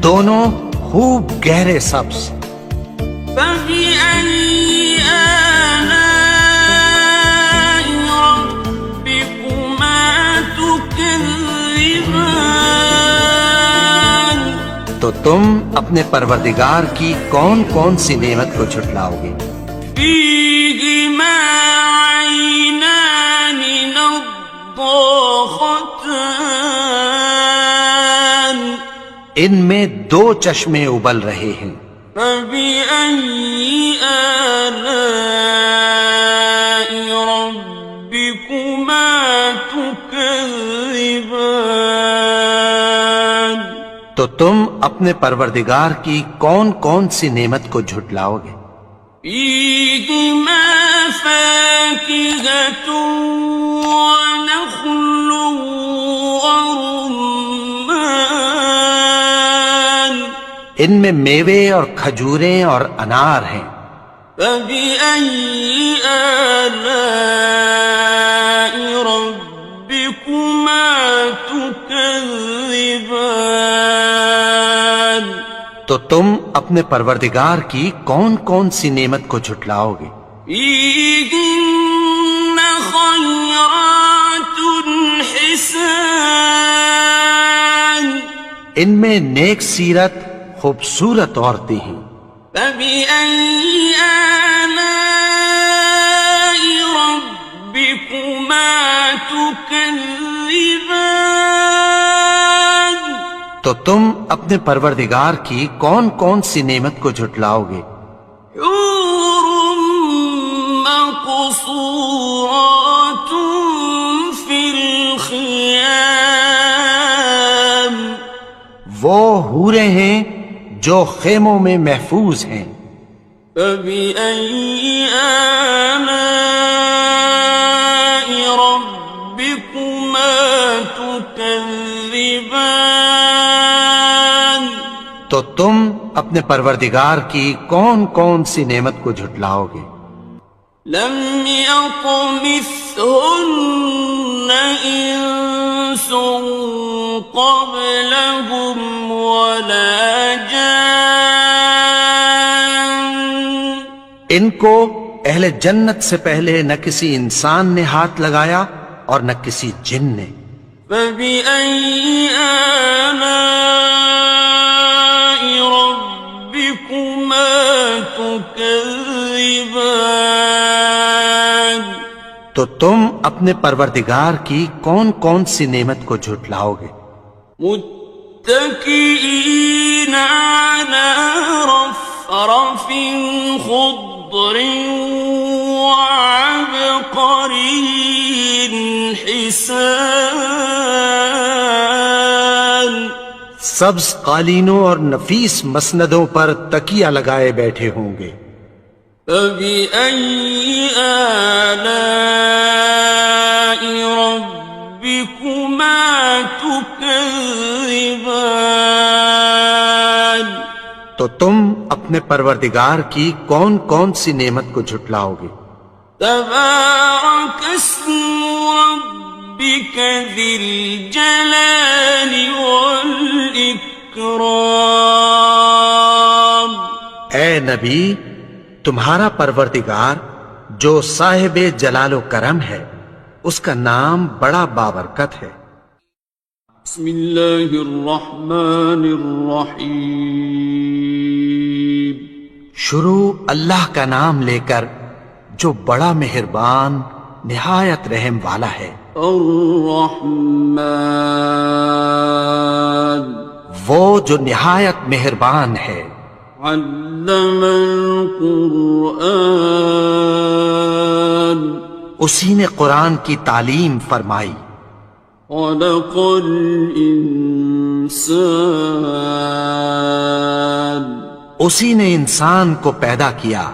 B: دونوں خوب گہرے سبز.
A: فَبِأَيِّ آلَاءِ رَبِّكُمَا تُكَذِّبَانِ
B: تو تم اپنے پروردگار کی کون کون سی نعمت کو جھٹلاؤ گے؟
A: فِيهِمَا عَيْنَانِ نَضَّاخَتَانِ
B: ان میں دو چشمے ابل رہے ہیں.
A: فَبِأَيِّ آلَاءِ رَبِّكُمَا تُكَذِّبَانِ
B: تو تم اپنے پروردگار کی کون کون سی نعمت کو جھٹلاؤ گے؟
A: فِيهِمَا فَاكِهَةٌ وَنَخْلٌ وَرُمَّانٌ
B: ان میں میوے اور کھجوریں اور انار ہیں.
A: فَبِأَيِّ آلَاءِ رَبِّكُمَا تُكَذِّبَانِ
B: تو تم اپنے پروردگار کی کون کون سی نعمت کو جھٹلاؤ گے؟
A: فِيهِنَّ خَيْرَاتٌ حِسَانٌ
B: ان میں نیک سیرت خوبصورت عورتیں ہیں.
A: فَبِأَيِّ آلَاءِ رَبِّكُمَا تُكَذِّبَانِ
B: تو تم اپنے پروردگار کی کون کون سی نعمت کو جھٹلاؤ گے؟
A: حور مقصورات فی الخیام
B: وہ حوریں ہیں جو خیموں میں محفوظ ہیں.
A: فَبِأَيِّ آلَاءِ رَبِّكُمَا تُكَذِّبَانِ
B: تو تم اپنے پروردگار کی کون کون سی نعمت کو جھٹلاؤ گے؟
A: لم يطمثهن انس قبلهم ولا جان
B: ان کو اہل جنت سے پہلے نہ کسی انسان نے ہاتھ لگایا اور نہ کسی جن نے.
A: فَبِأَيِّ آلَاءِ رَبِّكُمَا تُكَذِّبَانِ تكذبان
B: تو تم اپنے پروردگار کی کون کون سی نعمت کو جھٹلاؤ گے؟
A: متكئين على رفرف خضر وعبقري حسان
B: سبز قالینوں اور نفیس مسندوں پر تکیہ لگائے بیٹھے ہوں گے۔
A: فبأي آلاء ربكما تكذبان
B: تو تم اپنے پروردگار کی کون کون سی نعمت کو جھٹلاؤ گے؟
A: تبارك اسم ربك ذي الجلال والإكرام
B: اے نبی، تمہارا پروردگار جو صاحب جلال و کرم ہے، اس کا نام بڑا بابرکت ہے۔
A: بسم اللہ الرحمن الرحیم
B: شروع اللہ کا نام لے کر جو بڑا مہربان نہایت رحم والا ہے۔
A: الرحمن
B: وہ جو نہایت مہربان ہے۔
A: علم القرآن
B: اسی نے قرآن کی تعلیم فرمائی۔
A: خلق الانسان
B: اسی نے انسان کو پیدا کیا۔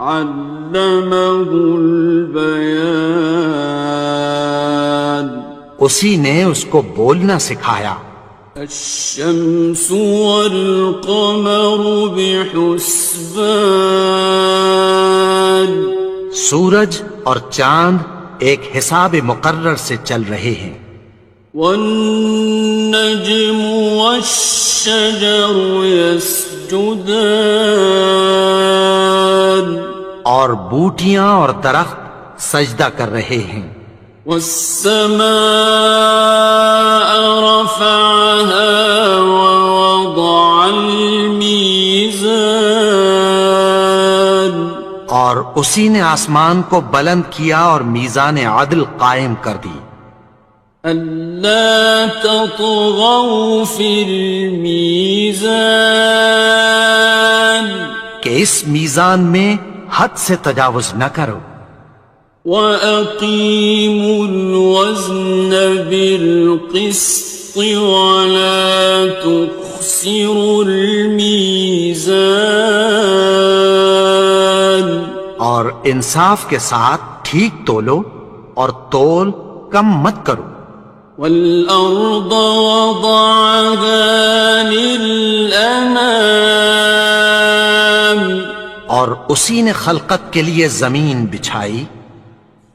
A: علمہ البیان
B: اسی نے اس کو بولنا سکھایا۔
A: الشمس والقمر بحسبان
B: سورج اور چاند ایک حساب مقرر سے چل رہے ہیں۔
A: والنجم والشجر يسجدان
B: اور بوٹیاں اور درخت سجدہ کر رہے ہیں۔
A: والسماء رفعها ووضع الميزان
B: اور اسی نے آسمان کو بلند کیا اور میزان عدل قائم کر دی۔
A: ألا تطغوا في الميزان
B: کہ اس میزان میں حد سے تجاوز نہ کرو۔
A: وَأَقِيمُوا الْوَزْنَ بِالْقِسْطِ وَلَا تُخْسِرُوا الْمِيزَانَ
B: اور انصاف کے ساتھ ٹھیک تولو اور تول کم مت کرو۔
A: وَالْأَرْضَ وَضَعَهَا لِلْأَنَامِ
B: اور اسی نے خلقت کے لیے زمین بچھائی۔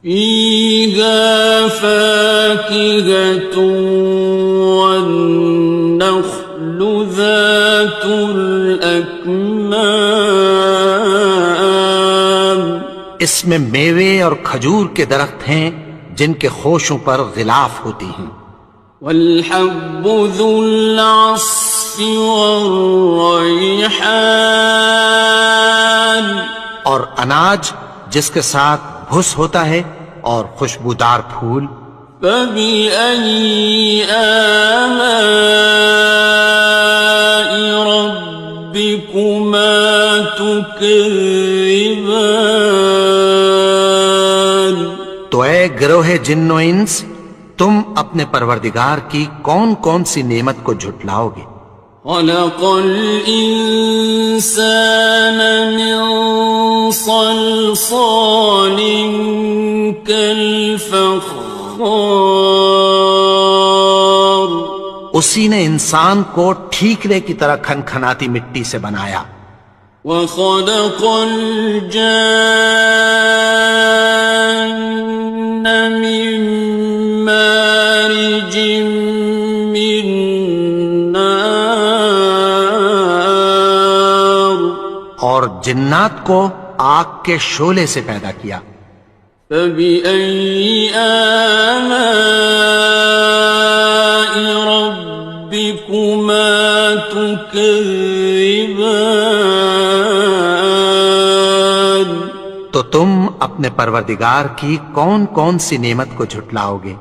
A: فِيهَا فَاكِهَةٌ وَالنَّخْلُ ذَاتُ الْأَكْمَامِ
B: اس میں میوے اور کھجور کے درخت ہیں جن کے خوشوں پر غلاف ہوتی ہیں۔
A: وَالْحَبُّ ذُو الْعَصْفِ وَالرَّيْحَانِ
B: اور اناج جس کے ساتھ بھس ہوتا ہے اور خوشبودار پھول۔
A: فَبِأَيِّ آلَاءِ رَبِّكُمَا تُكَذِّبَانِ
B: تو اے گروہ جن و انس، تم اپنے پروردگار کی کون کون سی نعمت کو جھٹلاؤ گے؟
A: خَلَقَ الْإِنسَانَ مِنْ صَلْصَالٍ كَالْفَخَّارِ
B: اسی نے انسان کو ٹھیکرے کی طرح کھنکھناتی مٹی سے بنایا۔
A: وَخَلَقَ الْجَانَّ مِن مَّارِجٍ مِّن نَّارٍ
B: اور جنات کو آگ کے شعلے سے پیدا کیا۔
A: فَبِأَيِّ آلَاءِ رَبِّكُمَا تُكَذِّبَانِ
B: تم اپنے پروردگار کی کون کون سی نعمت کو جھٹلاؤ گے؟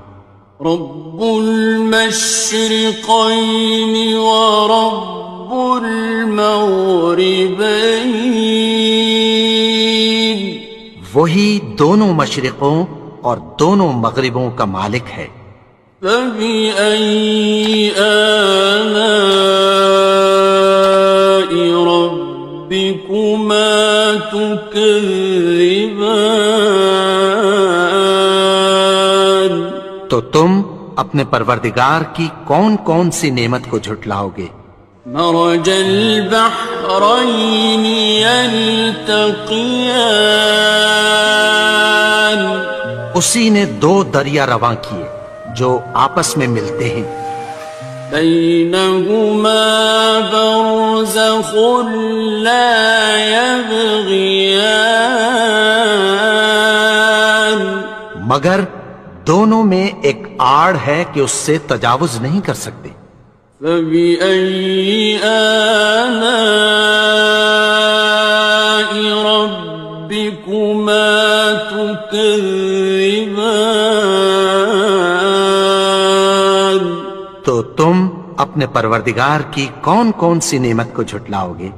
A: رب المشرقين ورب المغربين
B: وہی دونوں مشرقوں اور دونوں مغربوں کا مالک ہے۔
A: فبأي آلاء ربكما تكذبان
B: تو تم اپنے پروردگار کی کون کون سی نعمت کو جھٹلاؤ گے؟
A: مرج البحرين يلتقيان
B: اسی نے دو دریا رواں کیے جو آپس میں ملتے ہیں،
A: بينهما برزخ لا يبغيان
B: مگر دونوں میں ایک آڑ ہے کہ اس سے تجاوز نہیں کر سکتے۔
A: فبأي آلاء ربكما تكذبان
B: تو تم اپنے پروردگار کی کون کون سی نعمت کو جھٹلاؤ گے؟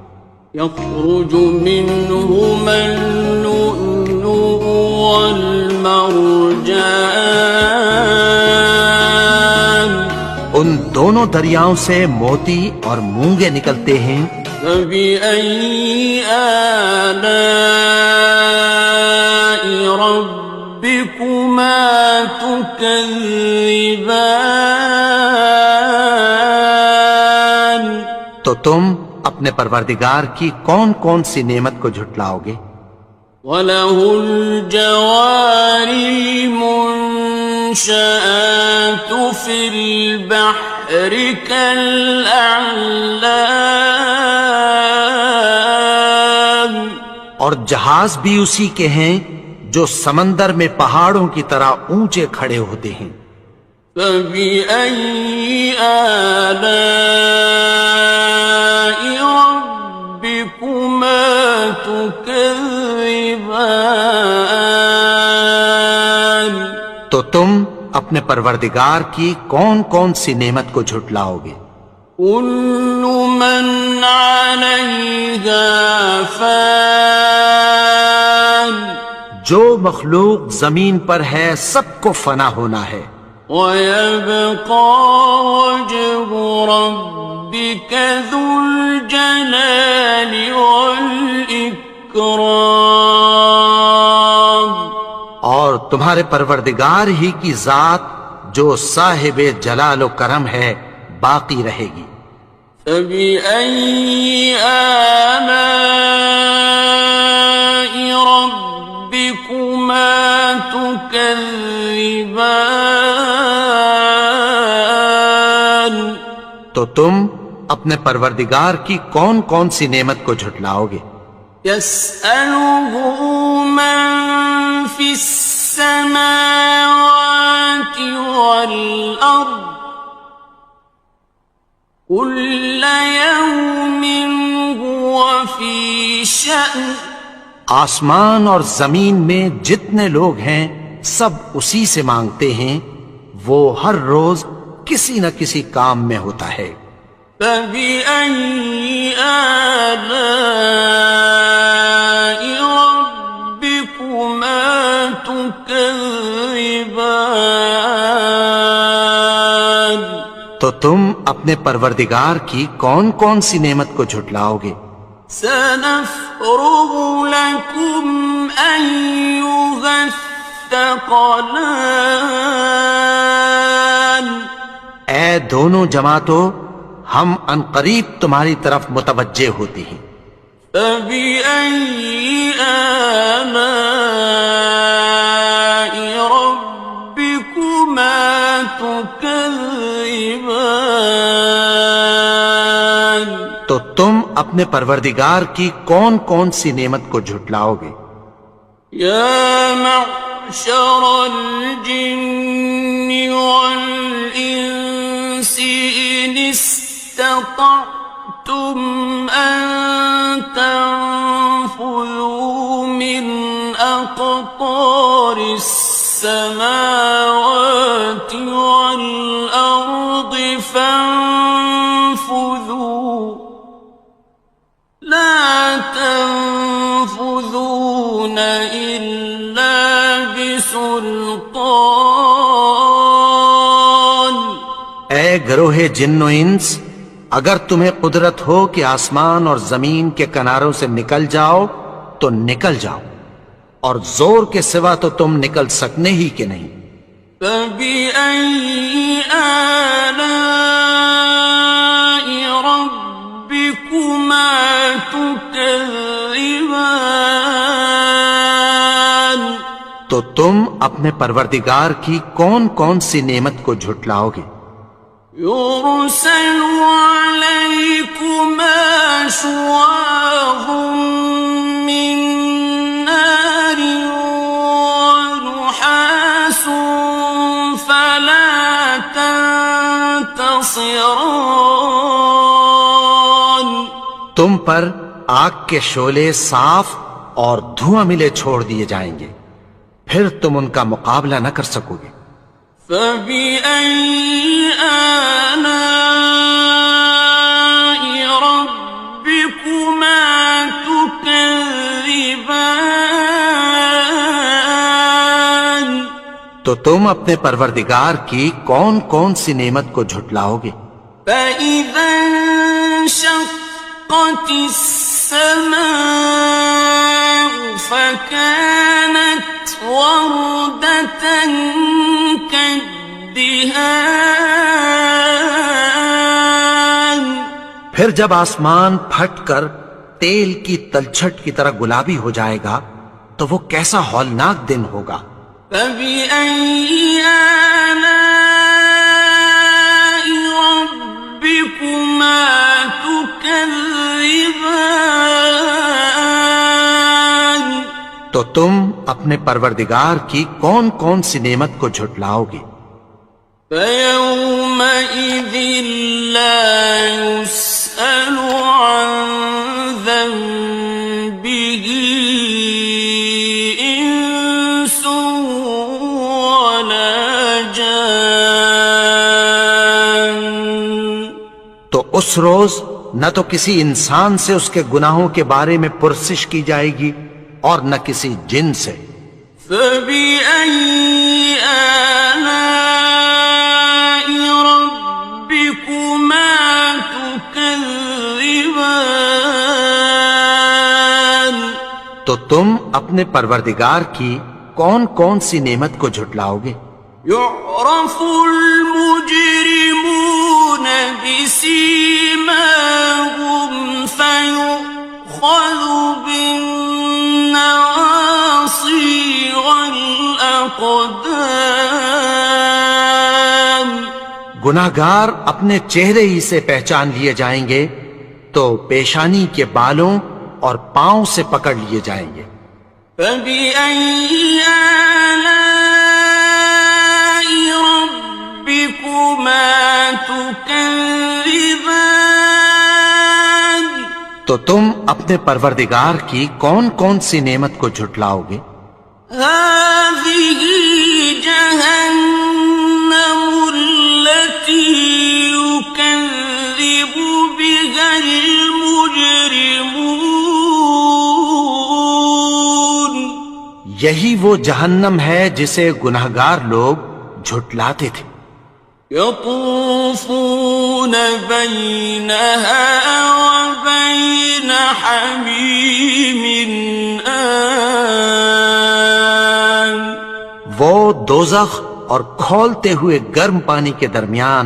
A: يخرج منهما اللؤلؤ والمرجان
B: ان دونوں دریاؤں سے موتی اور مونگے نکلتے ہیں۔
A: فبأي آلاء ربكما تكذبان
B: تو تم اپنے پروردگار کی کون کون سی نعمت کو جھٹلاؤ گے؟
A: وَلَهُ الْجَوَارِ الْمُنشَآتُ فِي الْبَحْرِ كَالْأَعْلَامِ
B: اور جہاز بھی اسی کے ہیں جو سمندر میں پہاڑوں کی طرح اونچے کھڑے ہوتے ہیں۔
A: فَبِأَيِّ آلَاءِ رَبِّكُمَا تُكَذِّبَانِ
B: تو تم اپنے پروردگار کی کون کون سی نعمت کو جھٹلاؤ گے؟
A: كُلُّ مَنْ عَلَيْهَا فَانٍ
B: جو مخلوق زمین پر ہے سب کو فنا ہونا ہے،
A: وَيَبْقَى وَجْهُ رَبِّكَ ذُو الْجَلَالِ وَالْإِكْرَامِ
B: اور تمہارے پروردگار ہی کی ذات جو صاحب جلال و کرم ہے باقی رہے گی۔
A: فَبِأَيِّ آلَاءِ رَبِّكُمَا تُكَذِّبَانِ
B: تو تم اپنے پروردگار کی کون کون سی نعمت کو جھٹلاؤ گے؟
A: يَسْأَلُهُ مَن فِي السَّمَاوَاتِ وَالْأَرْضِ كُلَّ يَوْمٍ هُوَ فِي شَأْنٍ
B: آسمان اور زمین میں جتنے لوگ ہیں سب اسی سے مانگتے ہیں، وہ ہر روز کسی نہ کسی کام میں ہوتا ہے۔
A: فَبِأَيِّ آلَاءِ رَبِّكُمَا تُكَذِّبَانِ
B: تو تم اپنے پروردگار کی کون کون سی نعمت کو جھٹلاؤ گے؟
A: سَنَفْرُغُ لَكُمْ أَيُّهَ الثَّقَلَانِ
B: اے دونوں جماعتوں، ہم عنقریب تمہاری طرف متوجہ ہوتے ہیں۔
A: فَبِأَيِّ آلَاءِ رَبِّكُمَا تُكَذِّبَانِ
B: تو تم اپنے پروردگار کی کون کون سی نعمت کو جھٹلاؤ گے؟
A: يَا مَعْشَرَ الْجِنِّ وَالْإِنسِ إِنِ اسْتَطَعْتُمْ أَن تَنفُذُوا مِنْ أَقْطَارِ السماوات والأرض فانفذوا لا تنفذون إلا بسلطان.
B: اے گروہ جن و انس، اگر تمہیں قدرت ہو کہ آسمان اور زمین کے کناروں سے نکل جاؤ تو نکل جاؤ، اور زور کے سوا تو تم نکل سکنے ہی کہ نہیں.
A: فَبِأَيِّ آلَاءِ رَبِّكُمَا تُكَذِّبَانِ.
B: تو تم اپنے پروردگار کی کون کون سی نعمت کو جھٹلاؤ گے؟
A: يُرْسَلُ عَلَيْكُمَا شُوَاظٌ مِّن نَّارٍ وَنُحَاسٌ فَلَا تَنتَصِرَانِ.
B: تم پر آگ کے شعلے صاف اور دھواں ملے چھوڑ دیے جائیں گے، پھر تم ان کا مقابلہ نہ کر سکو گے.
A: فَبِأَيِّ آلَاءِ رَبِّكُمَا تُكَذِّبَانِ.
B: تو تم اپنے پروردگار کی کون کون سی نعمت کو جھٹلاؤ گے؟
A: فَإِذَا انشَقَّتِ السَّمَاءُ فَكَانَتْ وَرْدَةً كَالدِّهَانِ.
B: پھر جب آسمان پھٹ کر تیل کی تلچھٹ کی طرح گلابی ہو جائے گا تو وہ کیسا ہولناک دن ہوگا.
A: فَبِأَيِّ آلَاءِ رَبِّكُمَا تُكَذِّبَانِ.
B: تو تم اپنے پروردگار کی کون کون سی نعمت کو جھٹلاؤ گے؟
A: فَيَوْمَئِذٍ لَا يُسْأَلُ عَنْ ذَنبِهِ إِنسٌ وَلَا جَانٌ.
B: تو اس روز نہ تو کسی انسان سے اس کے گناہوں کے بارے میں پرسش کی جائے گی اور نہ کسی جن سے.
A: فَبِأَيِّ آلَاءِ رَبِّكُمَا تُكَذِّبَانِ.
B: تو تم اپنے پروردگار کی کون کون سی نعمت کو جھٹلاؤ گے؟
A: يُعْرَفُ الْمُجْرِمُونَ بِسِيمَاهُمْ فَيُؤْخَذُ بِالنَّوَاصِي وَالْأَقْدَامِ.
B: گناہگار اپنے چہرے ہی سے پہچان لیے جائیں گے تو پیشانی کے بالوں اور پاؤں سے پکڑ لیے جائیں گے.
A: فَبِأَيِّ آلَاءِ رَبِّكُمَا تُكَذِّبَانِ.
B: تو تم اپنے پروردگار کی کون کون سی نعمت کو جھٹلاؤ گے؟
A: هَٰذِهِ جَهَنَّمُ الَّتِي يُكَذِّبُ بِهَا الْمُجْرِمُونَ.
B: یہی وہ جہنم ہے جسے گناہگار لوگ جھٹلاتے تھے.
A: يَطُوفُونَ بَيْنَهَا وَبَيْنَ حَمِيمٍ آنٍ.
B: وہ دوزخ اور کھولتے ہوئے گرم پانی کے درمیان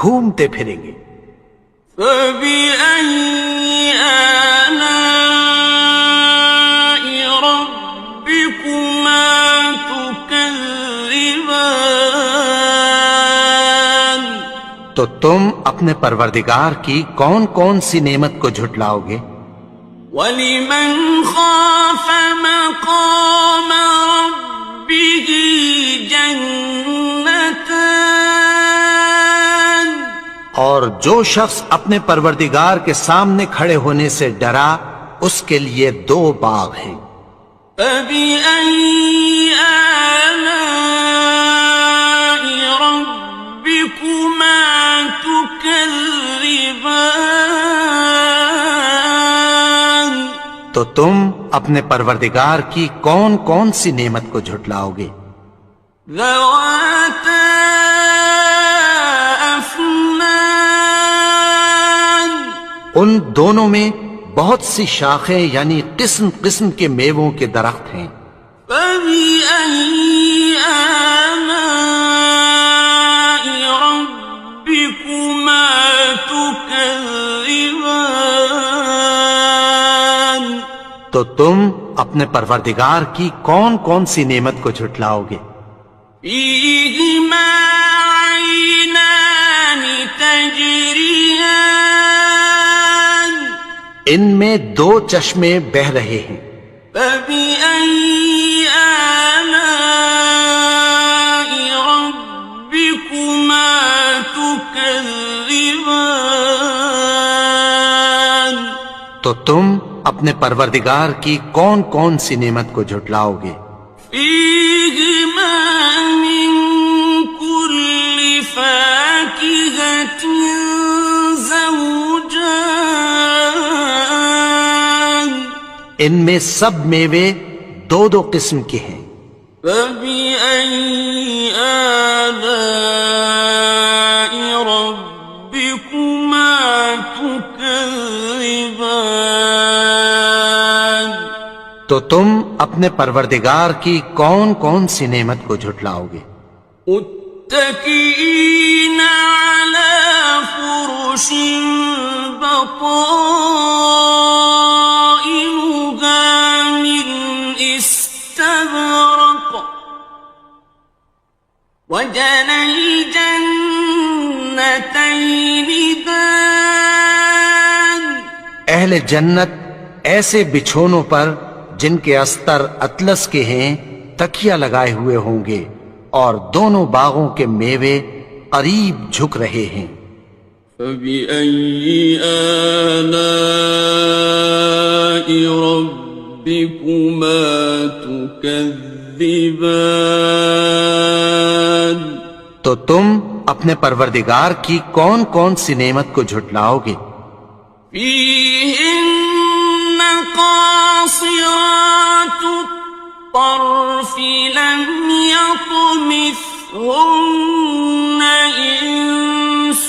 B: گھومتے پھریں گے.
A: فَبِأَيِّ آلَاءِ رَبِّكُمَا تُكَذِّبَانِ.
B: تو تم اپنے پروردگار کی کون کون سی نعمت کو جھٹلاؤ گے؟
A: وَلِمَنْ خَافَ مَقَامَ رَبِّهِ جَنَّتَانِ.
B: اور جو شخص اپنے پروردگار کے سامنے کھڑے ہونے سے ڈرا اس کے لیے 2 باغ ہیں.
A: فَبِأَيِّ آلَاءِ
B: تو تم اپنے پروردگار کی کون کون سی نعمت کو جھٹلاؤ گے؟
A: ذواتا افنان،
B: ان دونوں میں بہت سی شاخیں یعنی قسم قسم کے میووں کے درخت ہیں۔
A: فبأي آلاء ربكما تكذبان،
B: تو تم اپنے پروردگار کی کون کون سی نعمت کو جھٹلاؤ گے؟
A: فيهما عينان تجريان،
B: ان میں دو چشمے بہہ رہے ہیں۔
A: فبأي آلاء ربكما تكذبان،
B: تو تم اپنے پروردگار کی کون کون سی نعمت کو جھٹلاؤ گے؟
A: فيهما من كل فاكهة زوجان،
B: ان میں سب میوے دو دو قسم کے ہیں۔
A: فبأي آلاء ربكما تكذبان،
B: تو تم اپنے پروردگار کی کون کون سی نعمت کو جھٹلاؤ گے؟
A: متكئين على فرش بطائنها من استبرق، وجنى الجنتين دان،
B: اہل جنت ایسے بچھونوں پر جن کے استر اطلس کے ہیں تکیہ لگائے ہوئے ہوں گے، اور دونوں باغوں کے میوے قریب جھک رہے ہیں۔
A: فبأي آلاء ربكما تكذبان،
B: تو تم اپنے پروردگار کی کون کون سی نعمت کو جھٹلاؤ گے؟
A: فيهن قاصرات الطرف لم يطمثهن إنس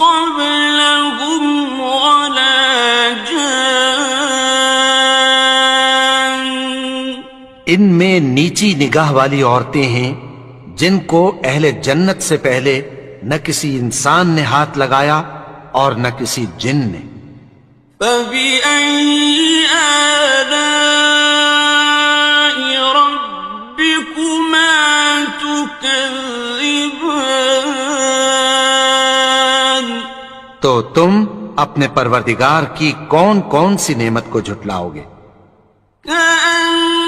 A: قبلهم ولا جان،
B: ان میں نیچی نگاہ والی عورتیں ہیں جن کو اہل جنت سے پہلے نہ کسی انسان نے ہاتھ لگایا اور نہ کسی جن نے۔
A: فبأي آلاء ربكما تكذبان،
B: تو تم اپنے پروردگار کی کون کون سی نعمت کو جھٹلاؤ گے؟
A: كأنهن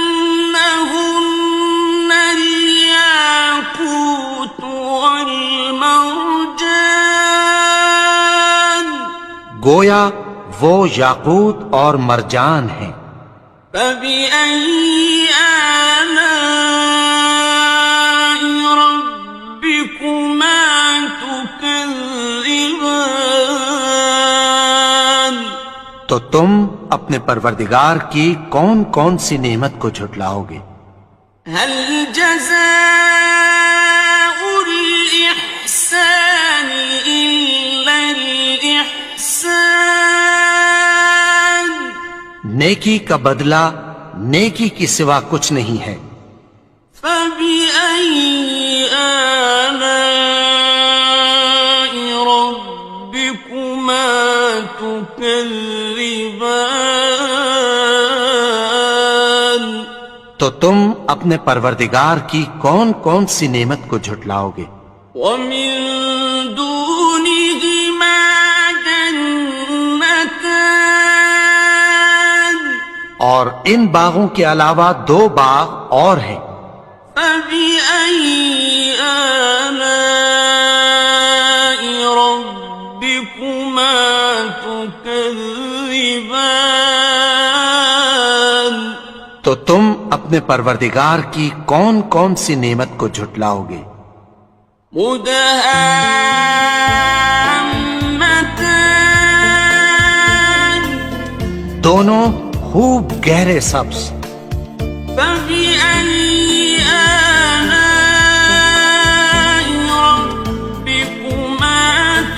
A: الياقوت والمرجان،
B: گویا وہ یاقوت اور مرجان ہیں۔
A: فبأي آلاء ربكما تكذبان،
B: تو تم اپنے پروردگار کی کون کون سی نعمت کو جھٹلاؤ گے؟
A: هل جزاء الإحسان إلا الإحسان،
B: نیکی کا بدلہ نیکی کی سوا کچھ نہیں ہے۔
A: فبأي آلاء ربكما تكذبان،
B: تو تم اپنے پروردگار کی کون کون سی نعمت کو جھٹلاؤ گے؟
A: ومن دونهما جنتان،
B: اور ان باغوں کے علاوہ دو باغ اور ہیں۔
A: فبأي آلاء ربكما تكذبان،
B: تو تم اپنے پروردگار کی کون کون سی نعمت کو جھٹلاؤ گے؟
A: مدهامتان،
B: دونوں خوب گہرے سبز.
A: فبأي آلاء ربكما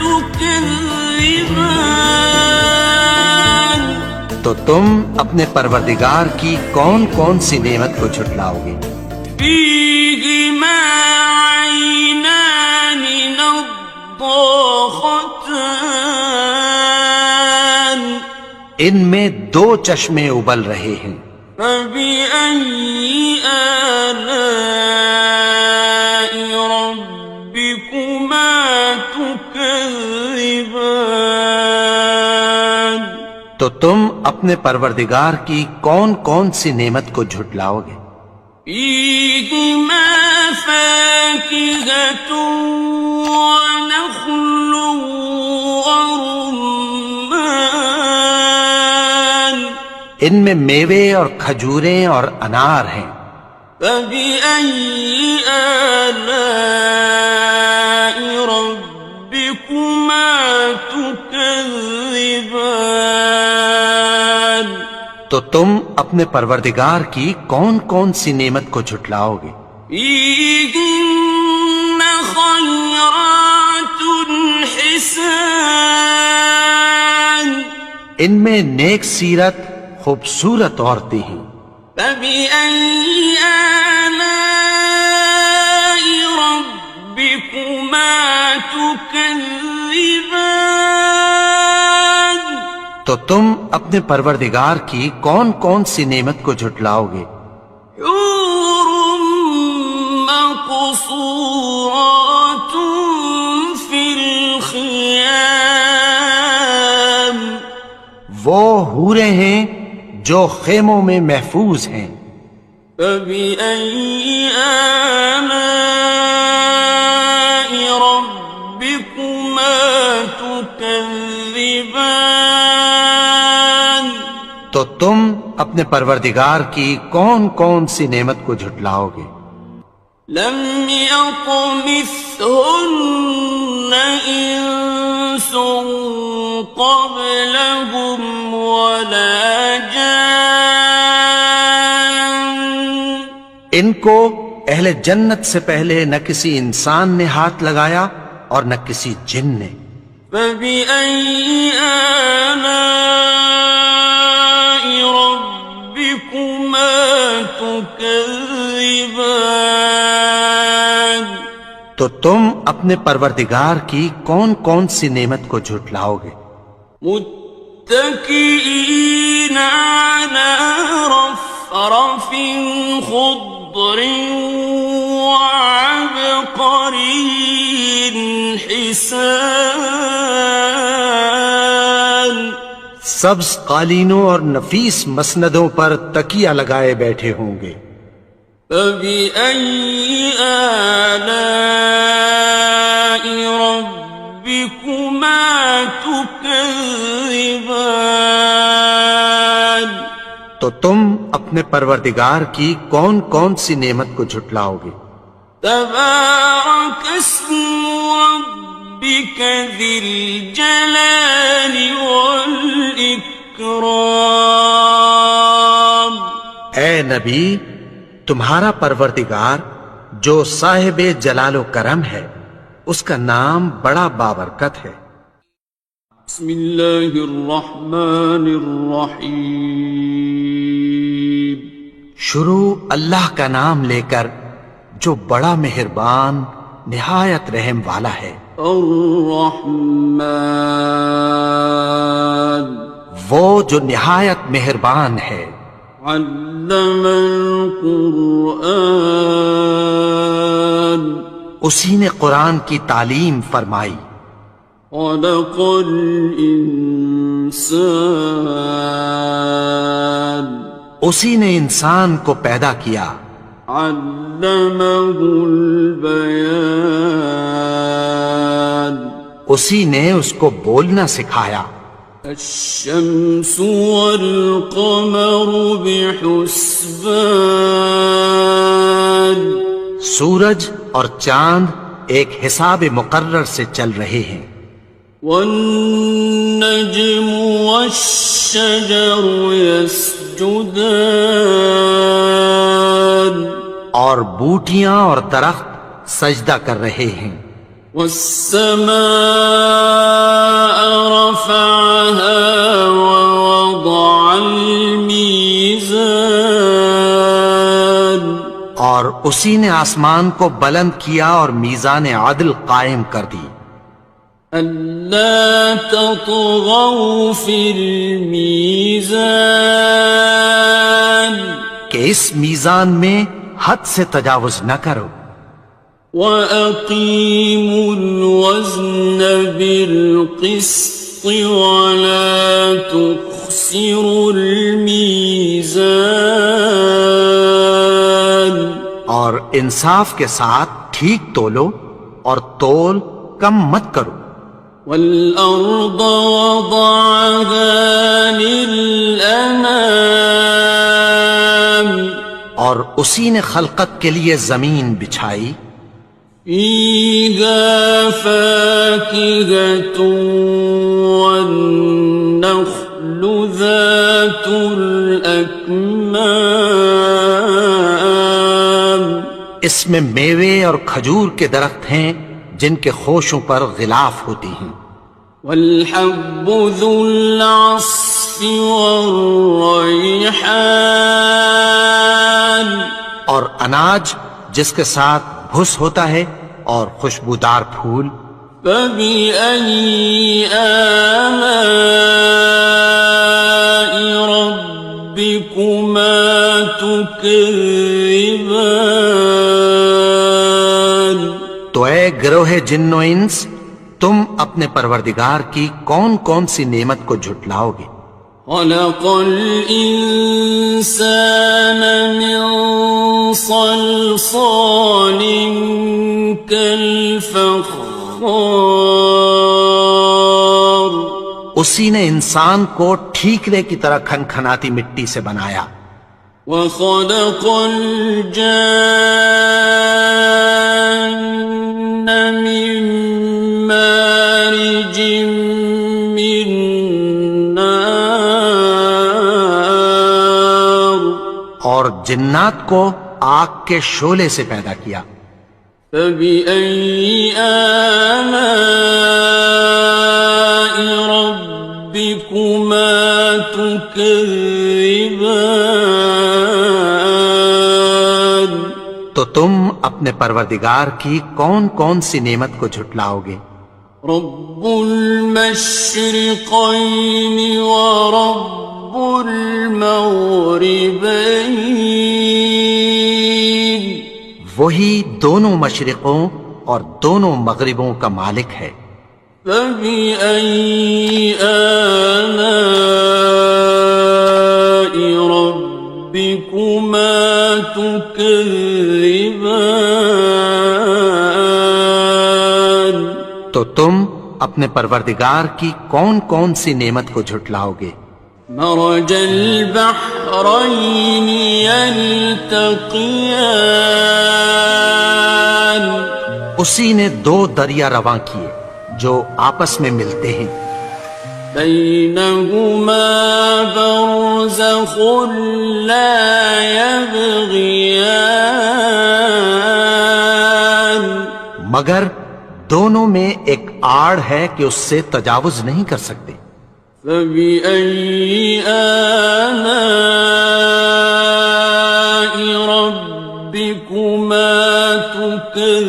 A: تكذبان
B: تو تم اپنے پروردگار کی کون کون سی نعمت کو جھٹلاؤ گے؟
A: فيهما عينان نضاختان
B: ان میں دو چشمے ابل رہے ہیں.
A: فبأي آلاء ربكما تكذبان
B: تو تم اپنے پروردگار کی کون کون سی نعمت کو جھٹلاؤ گے؟
A: فيهما فاكهة ونخل ورمان
B: ان میں میوے اور کھجوریں اور انار ہیں.
A: فبأي آلاء ربكما تكذبان
B: تو تم اپنے پروردگار کی کون کون سی نعمت کو جھٹلاؤ گے؟
A: فيهن خيرات حسان
B: ان میں نیک سیرت خوبصورت عورتیں ہیں.
A: فبأي آلاء ربكما تكذبان
B: تو تم اپنے پروردگار کی کون کون سی نعمت کو جھٹلاؤ گے؟
A: حور مقصورات في الخيام
B: وہ حوریں ہیں جو خیموں میں محفوظ ہیں.
A: فبأي آلاء ربكما تكذبان
B: تو تم اپنے پروردگار کی کون کون سی نعمت کو جھٹلاؤ گے؟
A: لم يطمثهن إنس قبلهم ولا جان
B: ان کو اہل جنت سے پہلے نہ کسی انسان نے ہاتھ لگایا اور نہ کسی جن نے.
A: فبأي آلاء ربكما تكذبان
B: تو تم اپنے پروردگار کی کون کون سی نعمت کو جھٹلاؤ گے؟
A: متكئين على رفرف خضر وعبقري حسان
B: سبز قالینوں اور نفیس مسندوں پر تکیہ لگائے بیٹھے ہوں گے.
A: فبأي آلاء ربكما تكذبان
B: تو تم اپنے پروردگار کی کون کون سی نعمت کو جھٹلاؤ گے؟
A: تبارك اسم ربك ذي الجلال والإكرام
B: اے نبی، تمہارا پروردگار جو صاحب جلال و کرم ہے اس کا نام بڑا بابرکت ہے.
A: بسم اللہ الرحمن الرحیم
B: شروع اللہ کا نام لے کر جو بڑا مہربان نہایت رحم والا ہے.
A: الرحمن
B: وہ جو نہایت مہربان ہے.
A: علم القرآن
B: اسی نے قرآن کی تعلیم فرمائی.
A: خلق الانسان
B: اسی نے انسان کو پیدا کیا.
A: علمه البیان
B: اسی نے اس کو بولنا سکھایا.
A: الشمس والقمر بحسبان
B: سورج اور چاند ایک حساب مقرر سے چل رہے ہیں.
A: والنجم والشجر يسجدان يسجدان
B: اور بوٹیاں اور درخت سجدہ کر رہے ہیں.
A: والسماء رفعها ووضع الميزان
B: اور اسی نے آسمان کو بلند کیا اور میزان عدل قائم کر دی.
A: ألا تطغوا في الميزان
B: کہ اس میزان میں حد سے تجاوز نہ کرو.
A: وَأَقِيمُوا الْوَزْنَ بِالْقِسْطِ وَلَا تُخْسِرُوا الْمِيزَانَ
B: اور انصاف کے ساتھ ٹھیک تولو اور تول کم مت کرو.
A: وَالْأَرْضَ وَضَعَهَا لِلْأَنَامِ
B: اور اسی نے خلقت کے لیے زمین بچھائی.
A: فِيهَا فَاكِهَةٌ وَالنَّخْلُ ذَاتُ الْأَكْمَامِ
B: اس میں میوے اور کھجور کے درخت ہیں جن کے خوشوں پر غلاف ہوتی ہیں.
A: وَالْحَبُّ ذُو الْعَصْفِ وَالرَّيْحَانِ
B: اور اناج جس کے ساتھ بھس ہوتا ہے اور خوشبودار پھول.
A: فَبِأَيِّ آلَاءِ رَبِّكُمَا تُكَذِّبَانِ
B: تو اے گروہ جن و انس، تم اپنے پروردگار کی کون کون سی نعمت کو جھٹلاؤ گے؟
A: خَلَقَ الْإِنسَانَ مِنْ صَلْصَالٍ كَالْفَخَّارِ
B: اسی نے انسان کو ٹھیکرے کی طرح کھنکھناتی مٹی سے بنایا.
A: وَخَلَقَ الْجَانَّ مِن مَّارِجٍ مِّن نَّارٍ
B: اور جنات کو آگ کے شعلے سے پیدا کیا.
A: فَبِأَيِّ آلَاءِ رَبِّكُمَا تُكَذِّبَانِ
B: تو تم اپنے پروردگار کی کون کون سی نعمت کو جھٹلاؤ گے؟
A: رَبُّ الْمَشْرِقَيْنِ وَرَبُّ الْمَغْرِبَيْنِ
B: وہی دونوں مشرقوں اور دونوں مغربوں کا مالک ہے.
A: فَبِأَيِّ آلَاءِ رَبِّكُمَا تُكَذِّبَانِ
B: تو تم اپنے پروردگار کی کون کون سی نعمت کو جھٹلاؤ گے؟
A: مرج البحرين يلتقيان
B: اسی نے دو دریا رواں کیے جو آپس میں ملتے ہیں.
A: بينهما برزخ لا يبغيان
B: مگر دونوں میں ایک آڑ ہے کہ اس سے تجاوز نہیں کر سکتے.
A: فَبِأَيِّ آلَاءِ رَبِّكُمَا تُكَذِّبَانِ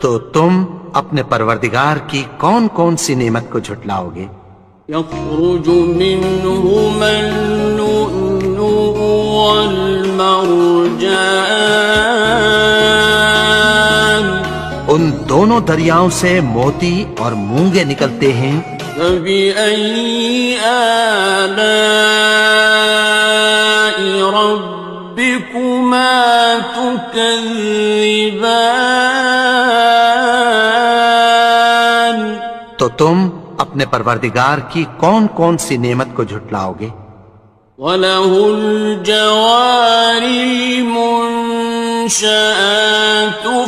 B: تو تم اپنے پروردگار کی کون کون سی نعمت کو جھٹلاؤ گے؟
A: يَخْرُجُ مِنْهُمَا اللُّؤْلُؤُ وَالْمَرْجَانُ
B: ان دونوں دریاؤں سے موتی اور مونگے نکلتے ہیں.
A: فَبِأَيِّ آلَاءِ رَبِّكُمَا تُكَذِّبَانِ
B: تو تم اپنے پروردگار کی کون کون سی نعمت کو جھٹلاؤ گے؟
A: وَلَهُ الْجَوَارِ الْمُنشَآتُ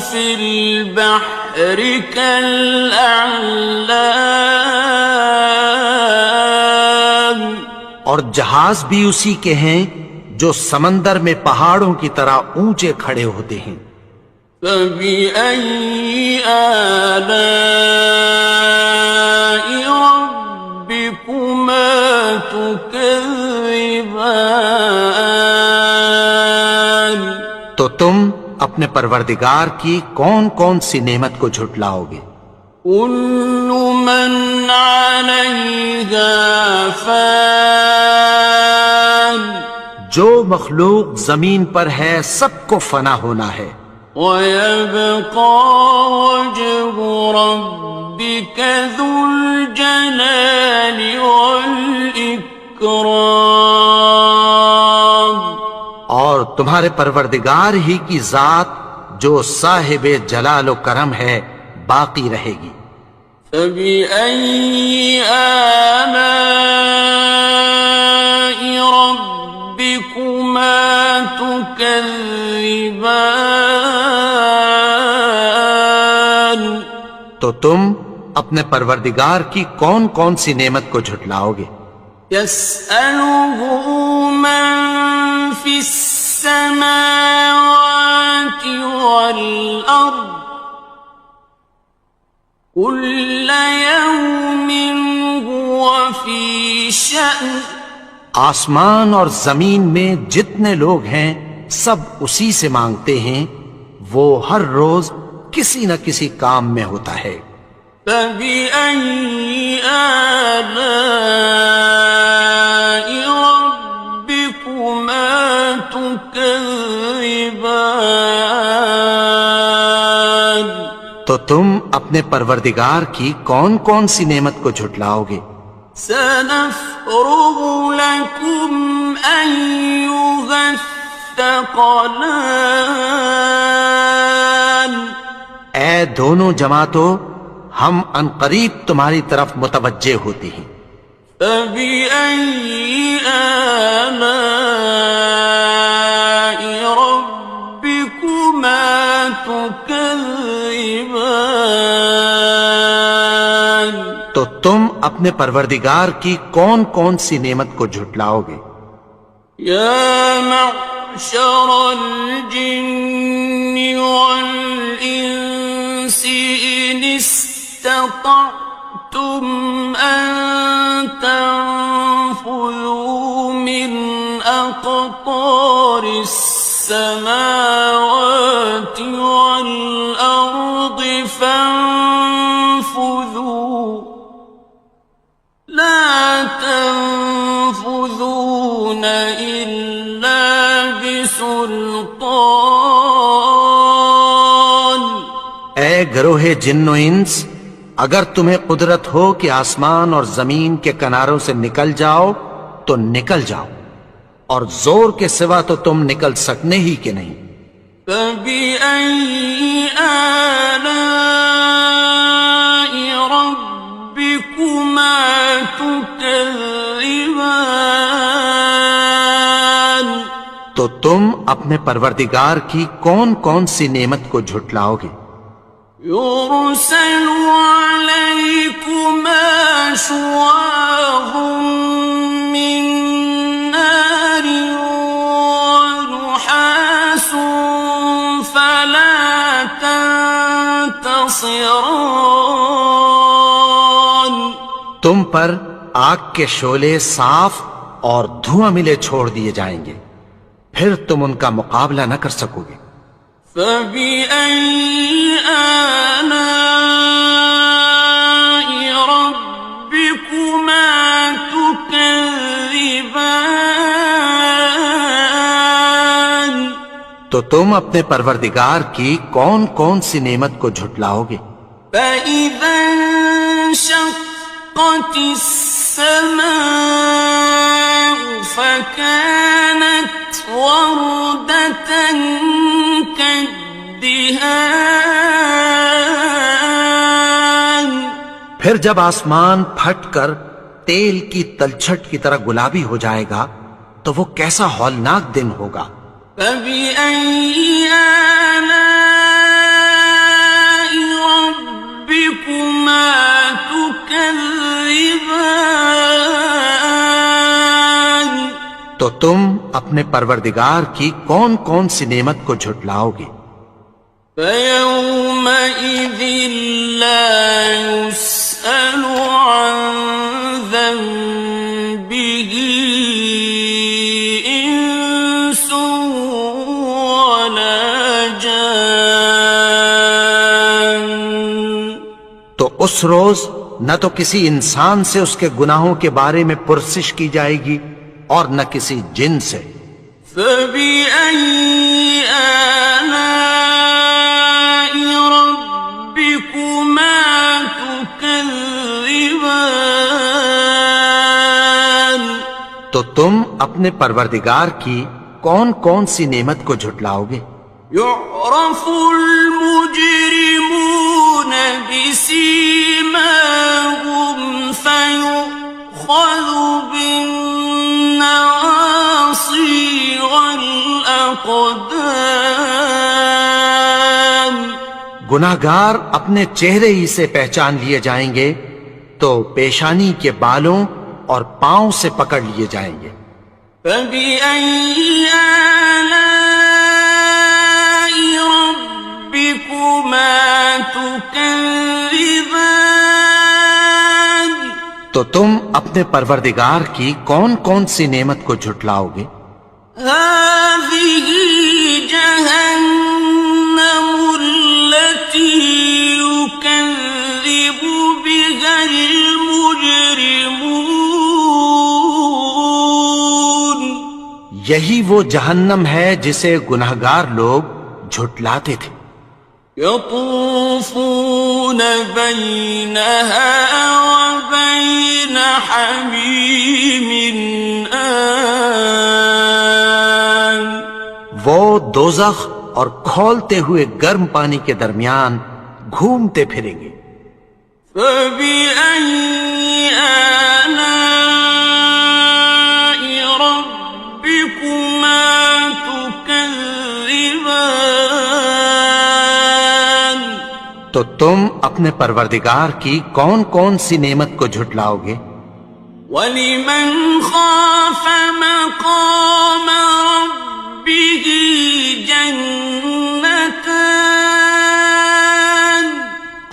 A: فِي الْبَحْرِ كَالْأَعْلَامِ
B: جہاز بھی اسی کے ہیں جو سمندر میں پہاڑوں کی طرح اونچے کھڑے ہوتے ہیں۔
A: فَبِأَيِّ آلَاءِ رَبِّكُمَا تُكَذِّبَانِ
B: تو تم اپنے پروردگار کی کون کون سی نعمت کو جھٹلاؤ گے؟
A: كُلُّ مَنْ عَلَيْهَا فَانٍ
B: جو مخلوق زمین پر ہے سب کو فنا ہونا ہے،
A: وَيَبْقَى وَجْهُ رَبِّكَ ذُو الْجَلَالِ وَالْإِكْرَامِ
B: اور تمہارے پروردگار ہی کی ذات جو صاحب جلال و کرم ہے باقی رہے گی۔
A: فَبِأَيِّ آلَاءِ رَبِّكُمَا تُكَذِّبَانِ
B: تو تم اپنے پروردگار کی کون کون سی نعمت کو جھٹلاؤ گے؟
A: يَسْأَلُهُ مَن فِي السَّمَاوَاتِ وَالْأَرْضِ كُلَّ يَوْمٍ هُوَ فِي شَأْنٍ
B: آسمان اور زمین میں جتنے لوگ ہیں سب اسی سے مانگتے ہیں، وہ ہر روز کسی نہ کسی کام میں ہوتا ہے۔
A: فَبِأَيِّ آلَاءِ رَبِّكُمَا تُكَذِّبَانِ
B: تو تم اپنے پروردگار کی کون کون سی نعمت کو جھٹلاؤ گے؟
A: سَنَفْرُغُ لَكُمْ أَيُّهَ الثَّقَلَانِ
B: اے دونوں جماعتوں، ہم عنقریب تمہاری طرف متوجہ ہوتے ہیں۔
A: فَبِأَيِّ آلَاءِ رَبِّكُمَا تُكَذِّبَانِ
B: تو تم اپنے پروردگار کی کون کون سی نعمت کو جھٹلاؤ گے؟
A: يَا مَعْشَرَ الْجِنِّ وَالْإِنسِ إِنِ اسْتَطَعْتُمْ أَن تَنفُذُوا مِنْ أَقْطَارِ السَّمَاوَاتِ وَالْأَرْضِ فَانفُذُوا لَا تَنفُذُونَ إِلَّا بِسُلْطَانٍ
B: اے گروہ جن و انس، اگر تمہیں قدرت ہو کہ آسمان اور زمین کے کناروں سے نکل جاؤ تو نکل جاؤ، اور زور کے سوا تو تم نکل سکنے ہی کہ نہیں۔
A: فَبِأَيِّ آلَاءِ رَبِّكُمَا تُكَذِّبَانِ
B: تو تم اپنے پروردگار کی کون کون سی نعمت کو جھٹلاؤ گے؟
A: يُرْسَلُ عَلَيْكُمَا شُوَاظٌ مِّن نَّارٍ وَنُحَاسٌ فَلَا تَنتَصِرَانِ
B: تم پر آگ کے شعلے صاف اور دھواں ملے چھوڑ دیے جائیں گے، پھر تم ان کا مقابلہ نہ کر سکو گے۔
A: فَبِأَيِّ آلَاءِ رَبِّكُمَا تُكَذِّبَانِ
B: تو تم اپنے پروردگار کی کون کون سی نعمت کو جھٹلاؤ گے؟
A: فَإِذَا انشَقَّتِ السَّمَاءُ فَكَانَتْ وَرْدَةً كَالدِّهَانِ
B: پھر جب آسمان پھٹ کر تیل کی تلچھٹ کی طرح گلابی ہو جائے گا تو وہ کیسا ہولناک دن ہوگا۔
A: فَبِأَيِّ آلَاءِ رَبِّكُمَا تُكَذِّبَانِ
B: تم اپنے پروردگار کی کون کون سی نعمت کو جھٹلاؤ گے؟
A: فَيَوْمَئِذٍ لَا يُسْأَلُ عَنْ ذَنبِهِ إِنسٌ وَلَا جَانٌّ۔
B: تو اس روز نہ تو کسی انسان سے اس کے گناہوں کے بارے میں پرسش کی جائے گی اور نہ کسی جن سے۔
A: فَبِأَيِّ آلَاءِ رَبِّكُمَا تُكَذِّبَانِ؟
B: تو تم اپنے پروردگار کی کون کون سی نعمت کو جھٹلاؤ گے؟
A: يُعْرَفُ الْمُجْرِمُونَ بِسِيمَاهُمْ فَيُؤْخَذُ بِالنَّوَاصِي وَالْأَقْدَامِ۔
B: گناہگار اپنے چہرے ہی سے پہچان لیے جائیں گے تو پیشانی کے بالوں اور پاؤں سے پکڑ لیے جائیں گے۔
A: فَبِأَيِّ آلَاءِ رَبِّكُمَا تُكَذِّبَانِ؟
B: تو تم اپنے پروردگار کی کون کون سی نعمت کو جھٹلاؤ گے؟
A: هَٰذِهِ جَهَنَّمُ الَّتِي يُكَذِّبُ بِهَا الْمُجْرِمُونَ۔
B: یہی وہ جہنم ہے جسے گناہگار لوگ جھٹلاتے تھے۔
A: يَطُوفُونَ بَيْنَهَا وَبَيْنَ حَمِيمٍ آنٍ۔
B: وہ دوزخ اور کھولتے ہوئے گرم پانی کے درمیان گھومتے پھریں گے۔
A: فَبِأَيِّ آلَاءِ رَبِّكُمَا تُكَذِّبَانِ؟
B: تو تم اپنے پروردگار کی کون کون سی نعمت کو جھٹلاؤ گے؟
A: وَلِمَنْ خَافَ مَقَامَ رَبِّهِ جَنَّتَانِ؟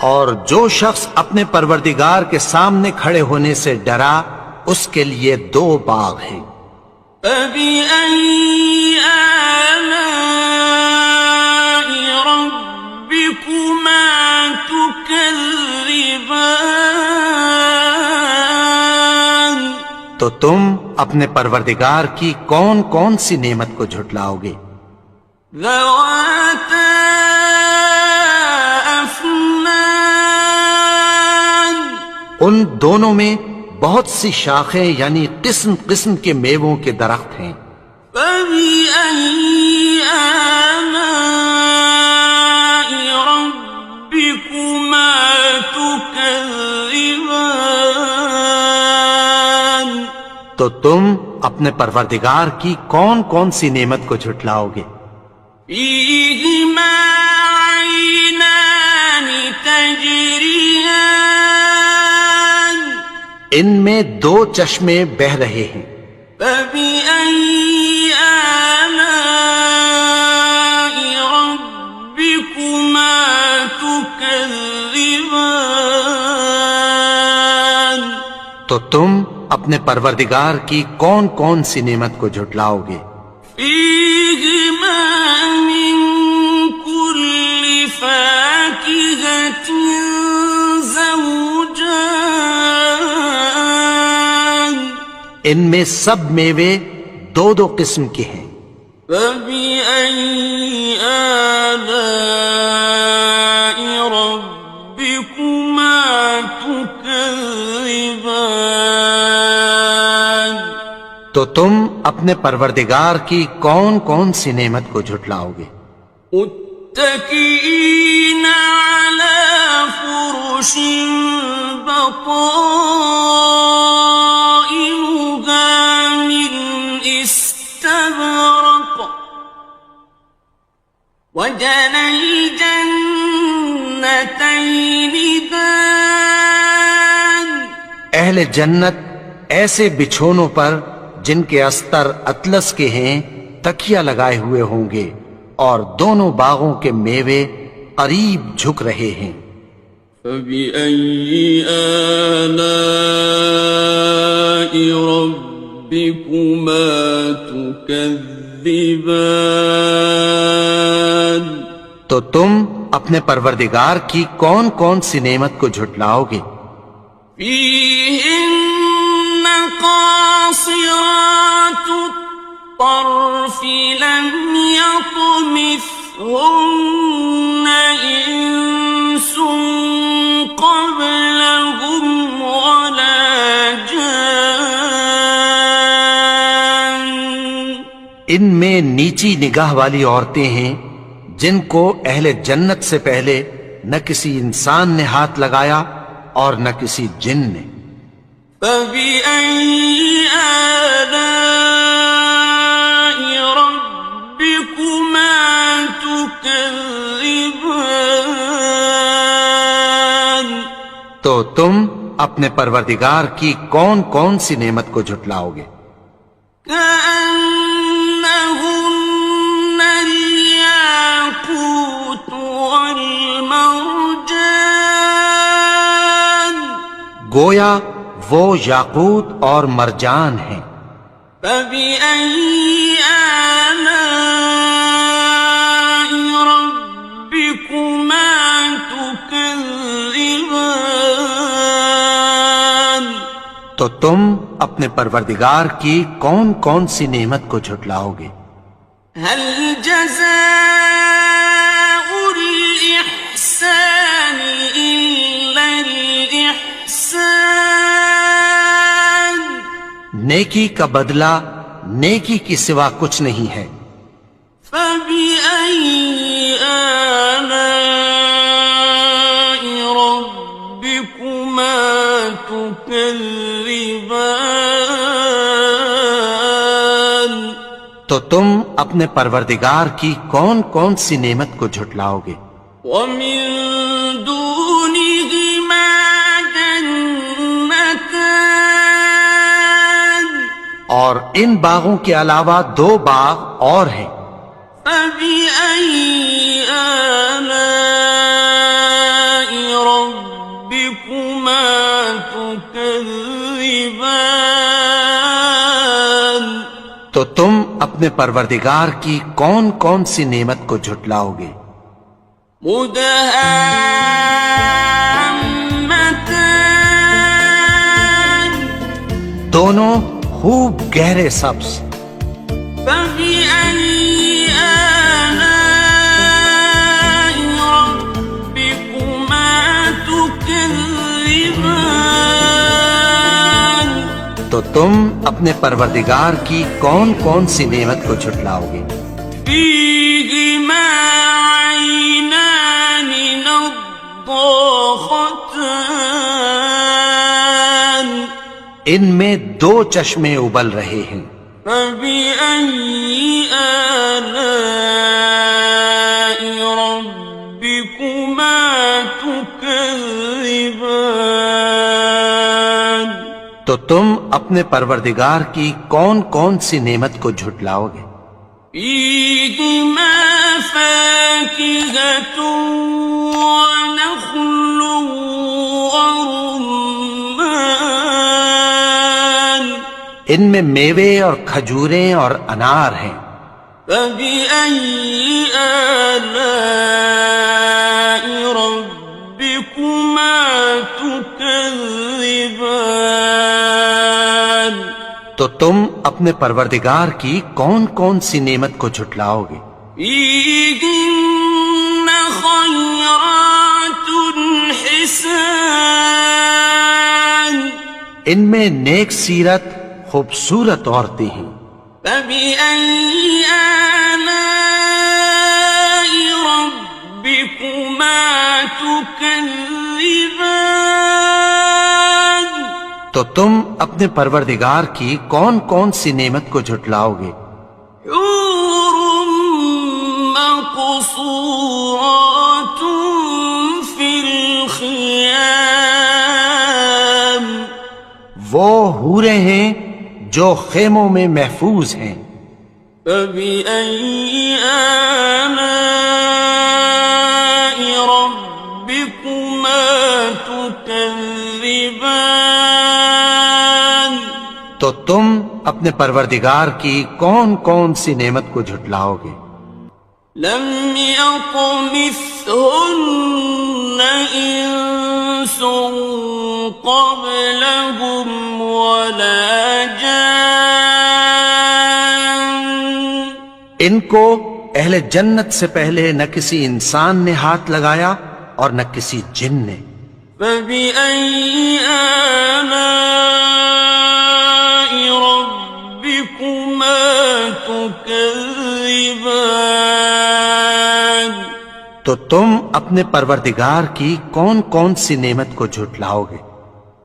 B: اور جو شخص اپنے پروردگار کے سامنے کھڑے ہونے سے ڈرا اس کے لیے 2 باغ ہیں۔
A: فَبِأَيِّ آلَاءِ رَبِّكُمَا تُكَذِّبَانِ؟
B: تو تم اپنے پروردگار کی کون کون سی نعمت کو جھٹلاؤ گے؟
A: ذَوَاتَا أَفْنَانٍ۔
B: ان دونوں میں بہت سی شاخیں یعنی قسم قسم کے میووں کے درخت ہیں۔
A: فَبِأَيِّ آلَاءِ رَبِّكُمَا تُكَذِّبَانِ؟
B: تو تم اپنے پروردگار کی کون کون سی نعمت کو جھٹلاؤ گے؟
A: فِيهِمَا عَيْنَانِ تَجْرِيَانِ۔
B: ان میں 2 چشمے بہہ رہے ہیں۔
A: فَبِأَيِّ آلَاءِ رَبِّكُمَا تُكَذِّبَانِ؟
B: تو تم اپنے پروردگار کی کون کون سی نعمت کو جھٹلاؤ گے؟
A: فِيهِمَا مِن كُلِّ فَاكِهَةٍ زَوْجَانِ۔
B: ان میں سب میوے 2 قسم کے ہیں۔
A: فَبِأَيِّ آلَاءِ رَبِّكُمَا تُكَذِّبَانِ؟
B: تو تم اپنے پروردگار کی کون کون سی نعمت کو جھٹلاؤ گے؟
A: متكئين على فرش بطائنها من استبرق وجنى الجنتين دان۔
B: اہل جنت ایسے بچھونوں پر جن کے استر اطلس کے ہیں تکیہ لگائے ہوئے ہوں گے، اور دونوں باغوں کے میوے قریب جھک رہے ہیں۔
A: فَبِأَيِّ آلَاءِ رَبِّكُمَا تُكَذِّبَانِ؟
B: تو تم اپنے پروردگار کی کون کون سی نعمت کو جھٹلاؤ گے؟
A: فِيهِنَّ قَاصِرَاتُ الطَّرْفِ لَمْ يَطْمِثْهُنَّ إِنسٌ قَبْلَهُمْ وَلَا جَانٌّ۔
B: ان میں نیچی نگاہ والی عورتیں ہیں جن کو اہل جنت سے پہلے نہ کسی انسان نے ہاتھ لگایا اور نہ کسی جن نے۔
A: فَبِأَيِّ آلَاءِ رَبِّكُمَا تُكَذِّبَانِ؟
B: تو تم اپنے پروردگار کی کون کون سی نعمت کو جھٹلاؤ گے؟
A: كَأَنَّهُنَّ الْيَاقُوتُ وَالْمَرْجَانُ۔
B: گویا وہ یاقوت اور مرجان ہیں۔
A: فَبِأَيِّ آلَاءِ رَبِّكُمَا تُكَذِّبَانِ؟
B: تو تم اپنے پروردگار کی کون کون سی نعمت کو جھٹلاؤ گے؟
A: هَلْ جَزَاءُ الْإِحْسَانِ إِلَّا الْإِحْسَانُ؟
B: نیکی کا بدلہ نیکی کی سوا کچھ نہیں ہے۔
A: فَبِأَيِّ آلَاءِ رَبِّكُمَا تُكَذِّبَانِ؟
B: تو تم اپنے پروردگار کی کون کون سی نعمت کو جھٹلاؤ گے؟
A: وَمِن دُونِهِمَا جَنَّتَانِ؟
B: اور ان باغوں کے علاوہ دو باغ اور ہیں۔
A: فَبِأَيِّ آلَاءِ رَبِّكُمَا تُكَذِّبَانِ؟
B: تو تم اپنے پروردگار کی کون کون سی نعمت کو جھٹلاؤ گے؟
A: مُدْهَامَّتَانِ؟
B: دونوں خوب گہرے سبز۔
A: فَبِأَيِّ آلَاءِ رَبِّكُمَا تُكَذِّبَانِ؟
B: تو تم اپنے پروردگار کی کون کون سی نعمت کو جھٹلاؤ گے؟
A: فِيهِمَا عَيْنَانِ نَضَّاخَتَانِ؟
B: ان میں دو چشمے ابل رہے ہیں۔
A: فَبِأَيِّ آلَاءِ رَبِّكُمَا تُكَذِّبَانِ؟
B: تو تم اپنے پروردگار کی کون کون سی نعمت کو جھٹلاؤ گے؟
A: فِيهِمَا فَاكِهَةٌ وَنَخْلٌ وَرُمَّانٌ؟
B: ان میں میوے اور کھجوریں اور انار ہیں۔
A: فَبِأَيِّ آلَاءِ رَبِّكُمَا تُكَذِّبَانِ؟
B: تو تم اپنے پروردگار کی کون کون سی نعمت کو جھٹلاؤ گے؟
A: فِيهِنَّ خَيْرَاتٌ حِسَانٌ؟
B: ان میں نیک سیرت خوبصورت عورتیں ہیں۔
A: فَبِأَيِّ آلَاءِ رَبِّكُمَا تُكَذِّبَانِ؟
B: تو تم اپنے پروردگار کی کون کون سی نعمت کو جھٹلاؤ گے؟
A: حور مقصورات فی الخیام؟
B: وہ حوریں ہیں جو خیموں میں محفوظ ہیں۔
A: فبأي آلاء ربكما تكذبان؟
B: تو تم اپنے پروردگار کی کون کون سی نعمت کو جھٹلاؤ گے؟
A: لم يطمثهن إنس قبلهم ولا جان۔
B: ان کو اہل جنت سے پہلے نہ کسی انسان نے ہاتھ لگایا اور نہ کسی جن نے۔
A: فبأي آلاء ربكما تكذبان؟
B: تو تم اپنے پروردگار کی کون کون سی نعمت کو جھٹلاؤ گے؟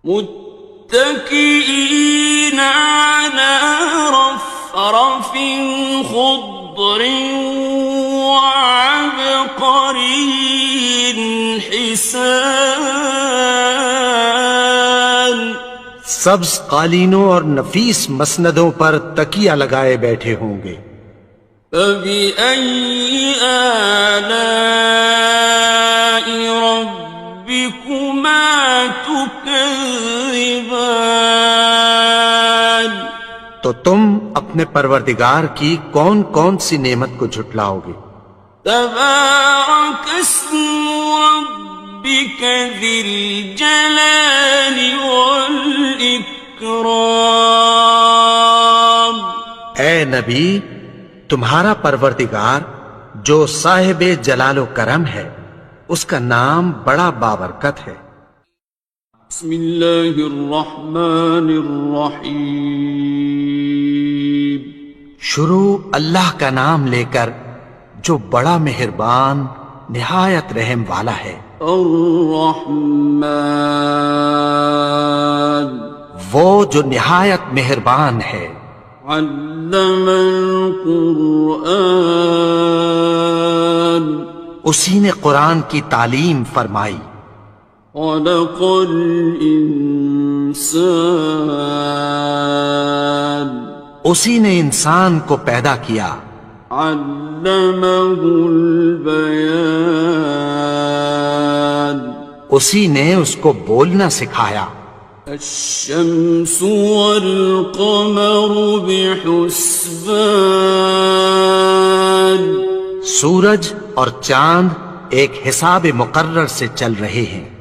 A: متكئين على رفرف خضر وعبقري حسان۔
B: سبز قالینوں اور نفیس مسندوں پر تکیہ لگائے بیٹھے ہوں گے۔
A: فبأي آلاء ربكما تكذبان؟
B: تو تم اپنے پروردگار کی کون کون سی نعمت کو جھٹلاؤ گے؟
A: تبارك اسم ربك ذي الجلال والإكرام۔
B: اے نبی، تمہارا پروردگار جو صاحب جلال و کرم ہے، اس کا نام بڑا بابرکت ہے۔
A: بسم اللہ الرحمن الرحیم۔
B: شروع اللہ کا نام لے کر جو بڑا مہربان نہایت رحم والا ہے۔
A: الرحمن،
B: وہ جو نہایت مہربان ہے۔
A: علم القرآن،
B: اسی نے قرآن کی تعلیم فرمائی۔
A: خلق الانسان،
B: اسی نے انسان کو پیدا کیا۔
A: علمہ البیان،
B: اسی نے اس کو بولنا سکھایا۔
A: الشمس والقمر بحسبان،
B: سورج اور چاند ایک حساب مقرر سے چل رہے ہیں۔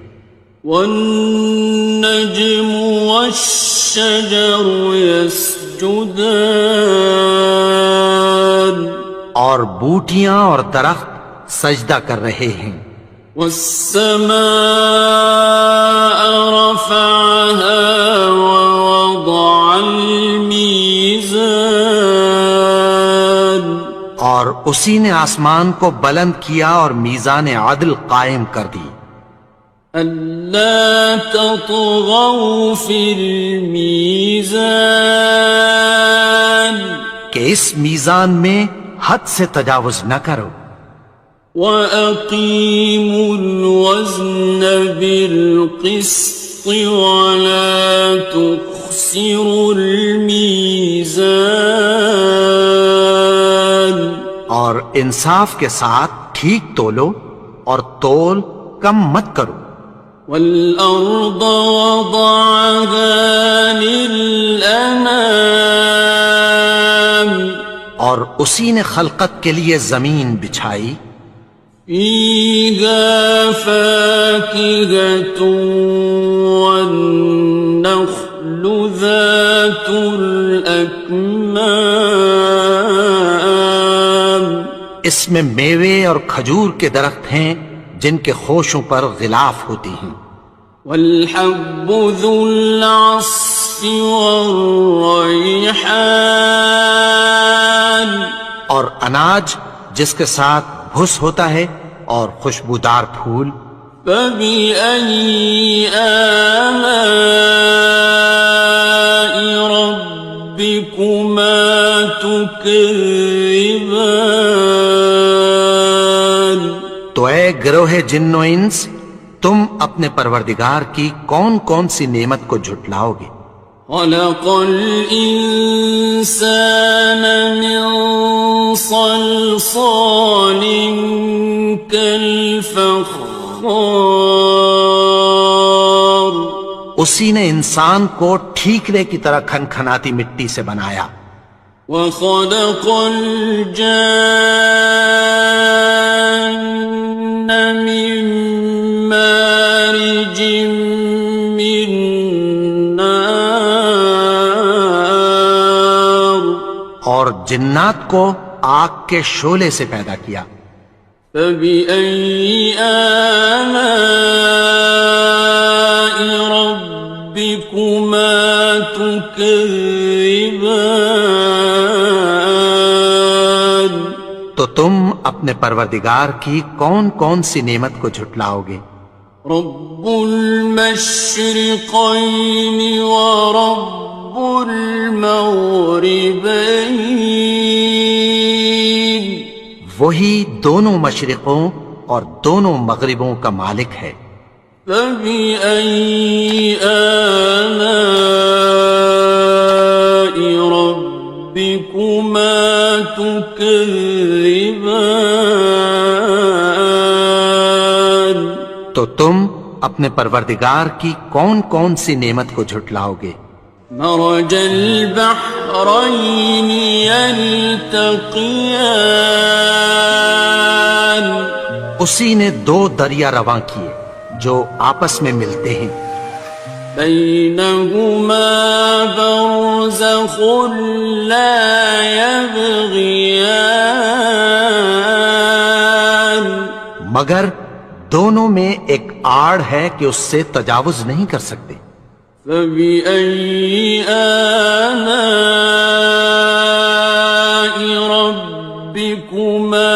A: والنجم والشجر يسجدان،
B: اور بوٹیاں اور درخت سجدہ کر رہے ہیں۔
A: والسماء رفعها ووضع الميزان،
B: اور اسی نے آسمان کو بلند کیا اور میزان عدل قائم کر دی۔
A: ألا تطغوا في الميزان،
B: کہ اس میزان میں حد سے تجاوز نہ کرو۔
A: وَأَقِيمُوا الْوَزْنَ بِالْقِسْطِ وَلَا تُخْسِرُوا الْمِيزَانَ،
B: اور انصاف کے ساتھ ٹھیک تولو اور تول کم مت کرو۔
A: وَالْأَرْضَ وَضَعَهَا لِلْأَنَامِ،
B: اور اسی نے خلقت کے لیے زمین بچھائی۔
A: فِيهَا فَاكِهَةٌ وَالنَّخْلُ ذَاتُ الْأَكْمَامِ،
B: اس میں میوے اور کھجور کے درخت ہیں جن کے خوشوں پر غلاف ہوتی ہیں۔
A: وَالْحَبُّ ذُو الْعَصْفِ وَالرَّيْحَانِ،
B: اور اناج جس کے ساتھ بھس ہوتا ہے اور خوشبودار پھول۔
A: فَبِأَيِّ آلَاءِ رَبِّكُمَا تُكَذِّبَانِ؟
B: تو اے گروہ جن و انس، تم اپنے پروردگار کی کون کون سی نعمت کو جھٹلاؤ گے؟
A: خلق الإنسان من صلصال كالفخار
B: اسی نے انسان کو ٹھیکرے کی طرح کھنکھناتی مٹی سے بنایا.
A: وخلق الجان من مارج من نار
B: اور جنات کو آگ کے شعلے سے پیدا کیا.
A: فبأي آلاء ربكما تكذبان
B: تو تم اپنے پروردگار کی کون کون سی نعمت کو جھٹلاؤ گے؟
A: رب المشرقين ورب المغربين
B: وہی دونوں مشرقوں اور دونوں مغربوں کا مالک ہے.
A: فبأي آلاء ربكما تكذبان
B: تو تم اپنے پروردگار کی کون کون سی نعمت کو جھٹلاؤ گے؟
A: مرج البحرين يلتقيان
B: اسی نے دو دریا رواں کیے جو آپس میں ملتے ہیں.
A: بينهما برزخ لا يبغيان
B: مگر دونوں میں ایک آڑ ہے کہ اس سے تجاوز نہیں کر سکتے.
A: فبأي آلاء ربكما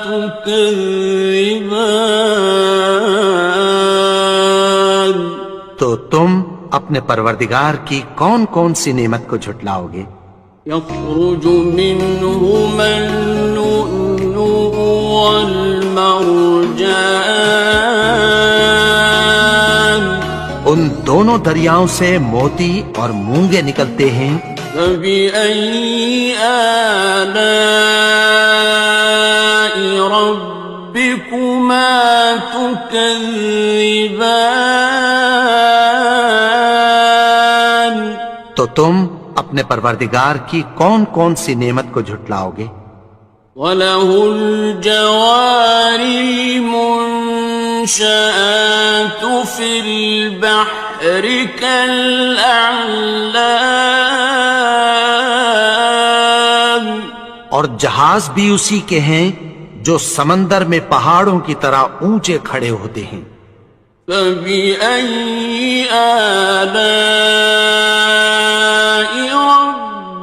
A: تكذبان
B: تو تم اپنے پروردگار کی کون کون سی نعمت کو جھٹلاؤ گے؟
A: يخرج منهما اللؤلؤ والمرجان
B: ان دونوں دریاؤں سے موتی اور مونگے نکلتے ہیں.
A: فبأي آلاء ربكما تكذبان
B: تو تم اپنے پروردگار کی کون کون سی نعمت کو جھٹلاؤ گے؟
A: وَلَهُ الْجَوَارِ الْمُنشَآتُ فِي الْبَحْرِ كَالْأَعْلَامِ
B: اور جہاز بھی اسی کے ہیں جو سمندر میں پہاڑوں کی طرح اونچے کھڑے ہوتے ہیں.
A: فَبِأَيِّ آلَاءِ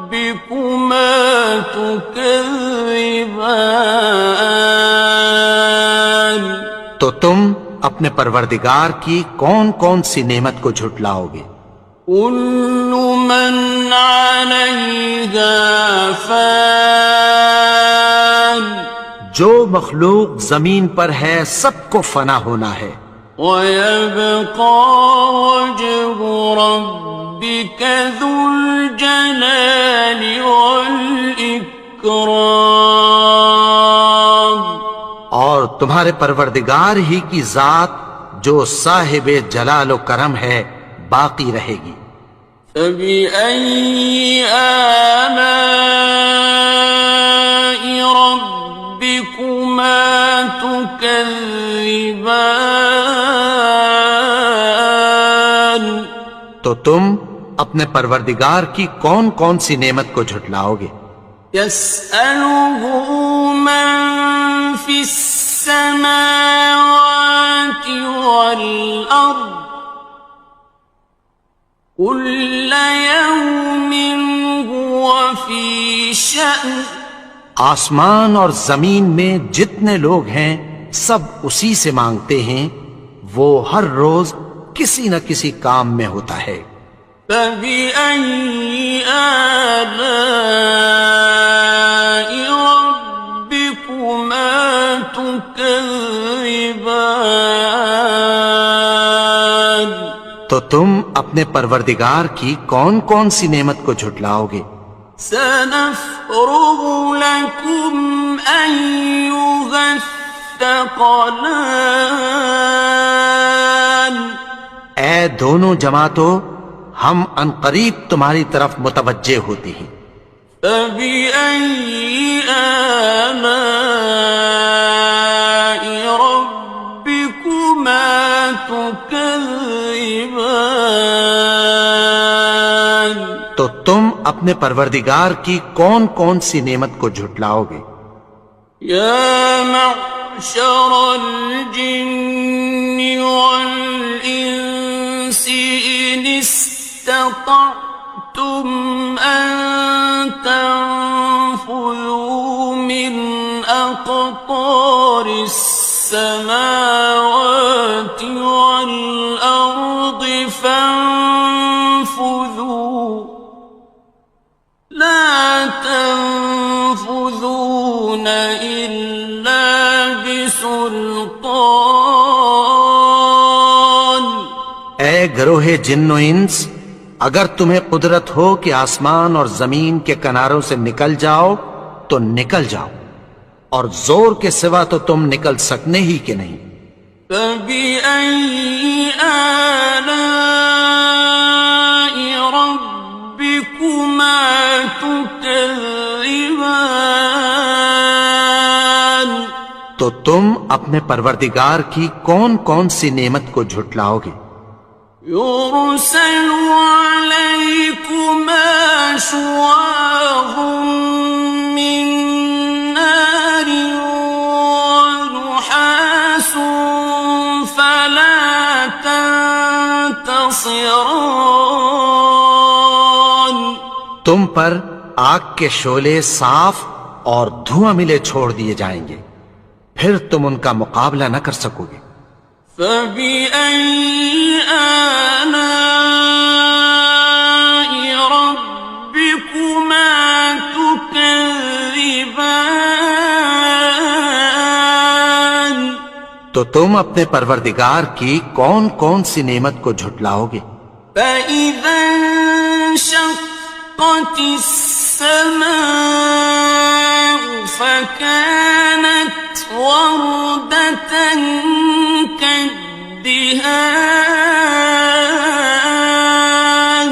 A: رَبِّكُمَا تُكَذِّبَانِ
B: تو تم اپنے پروردگار کی کون کون سی نعمت کو جھٹلاؤ گے؟
A: كُلُّ مَنْ عَلَيْهَا فَانٍ
B: جو مخلوق زمین پر ہے سب کو فنا ہونا ہے.
A: وَيَبْقَى وَجْهُ رَبِّكَ ذُو الْجَلَالِ وَالْإِكْرَامِ
B: اور تمہارے پروردگار ہی کی ذات جو صاحب جلال و کرم ہے باقی رہے گی.
A: فَبِأَيِّ آلَاءِ رَبِّكُمَا تُكَذِّبَانِ
B: تو تم اپنے پروردگار کی کون کون سی نعمت کو جھٹلاؤ گے؟
A: يَسْأَلُهُ مَن فِي السَّمَاوَاتِ وَالْأَرْضِ كُلَّ يَوْمٍ هُوَ فِي شَأْنٍ
B: آسمان اور زمین میں جتنے لوگ ہیں سب اسی سے مانگتے ہیں، وہ ہر روز کسی نہ کسی کام میں ہوتا ہے.
A: فَبِأَيِّ آلَاءِ رَبِّكُمَا تُكَذِّبَانِ
B: تو تو تم اپنے پروردگار کی کون کون سی نعمت کو جھٹلاؤ گے؟
A: سنفرغ لكم أيها الثقلان
B: اے دونوں جماعتوں، ہم عنقریب تمہاری طرف متوجہ ہوتے ہیں۔
A: فبأي آلاء ربكما تكذبان
B: تو تم اپنے پروردگار کی کون کون سی نعمت کو جھٹلاؤ گے؟
A: يا معشر الجن والإنس إن استطعتم أن تنفذوا من أقطار السماوات والأرض فانفذوا لا تنفذون إلا بسلطان
B: اے گروہ جن و انس، اگر تمہیں قدرت ہو کہ آسمان اور زمین کے کناروں سے نکل جاؤ تو نکل جاؤ، اور زور کے سوا تو تم نکل سکنے ہی کہ نہیں۔
A: فبأي آلاء ربكما تكذبان
B: تو تم اپنے پروردگار کی کون کون سی نعمت کو جھٹلاؤ گے؟
A: يرسل عليكما شواظ من نار ونحاس فلا تنتصران
B: تم پر آگ کے شعلے صاف اور دھواں ملے چھوڑ دیے جائیں گے، پھر تم ان کا مقابلہ نہ کر سکو گے۔
A: فبأي آلاء ربكما تكذبان
B: تو تم اپنے پروردگار کی کون کون سی نعمت کو جھٹلاؤ گے؟
A: فإذا انشقت السماء فكانت وردة كالدهان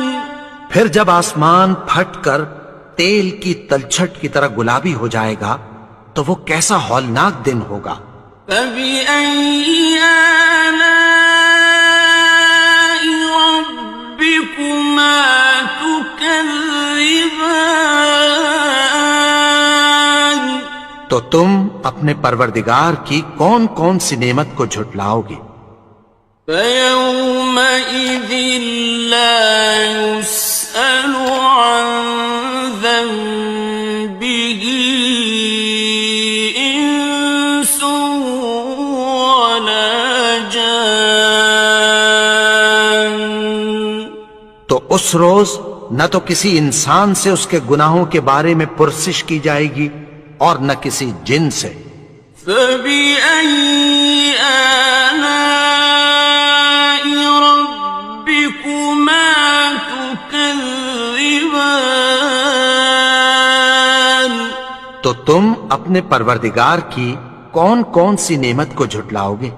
B: پھر جب آسمان پھٹ کر تیل کی تلچھٹ کی طرح گلابی ہو جائے گا تو وہ کیسا ہولناک دن ہوگا۔
A: فبأي آلاء ربكما تكذبان
B: تو تم اپنے پروردگار کی کون کون سی نعمت کو جھٹلاؤ گے؟
A: فيومئذ لا يسأل عن ذنبه إنس ولا جان
B: تو اس روز نہ تو کسی انسان سے اس کے گناہوں کے بارے میں پرسش کی جائے گی اور نہ کسی جن سے۔
A: فبأي آلاء ربكما تكذبان
B: تو تم اپنے پروردگار کی کون کون سی نعمت کو جھٹلاؤ گے؟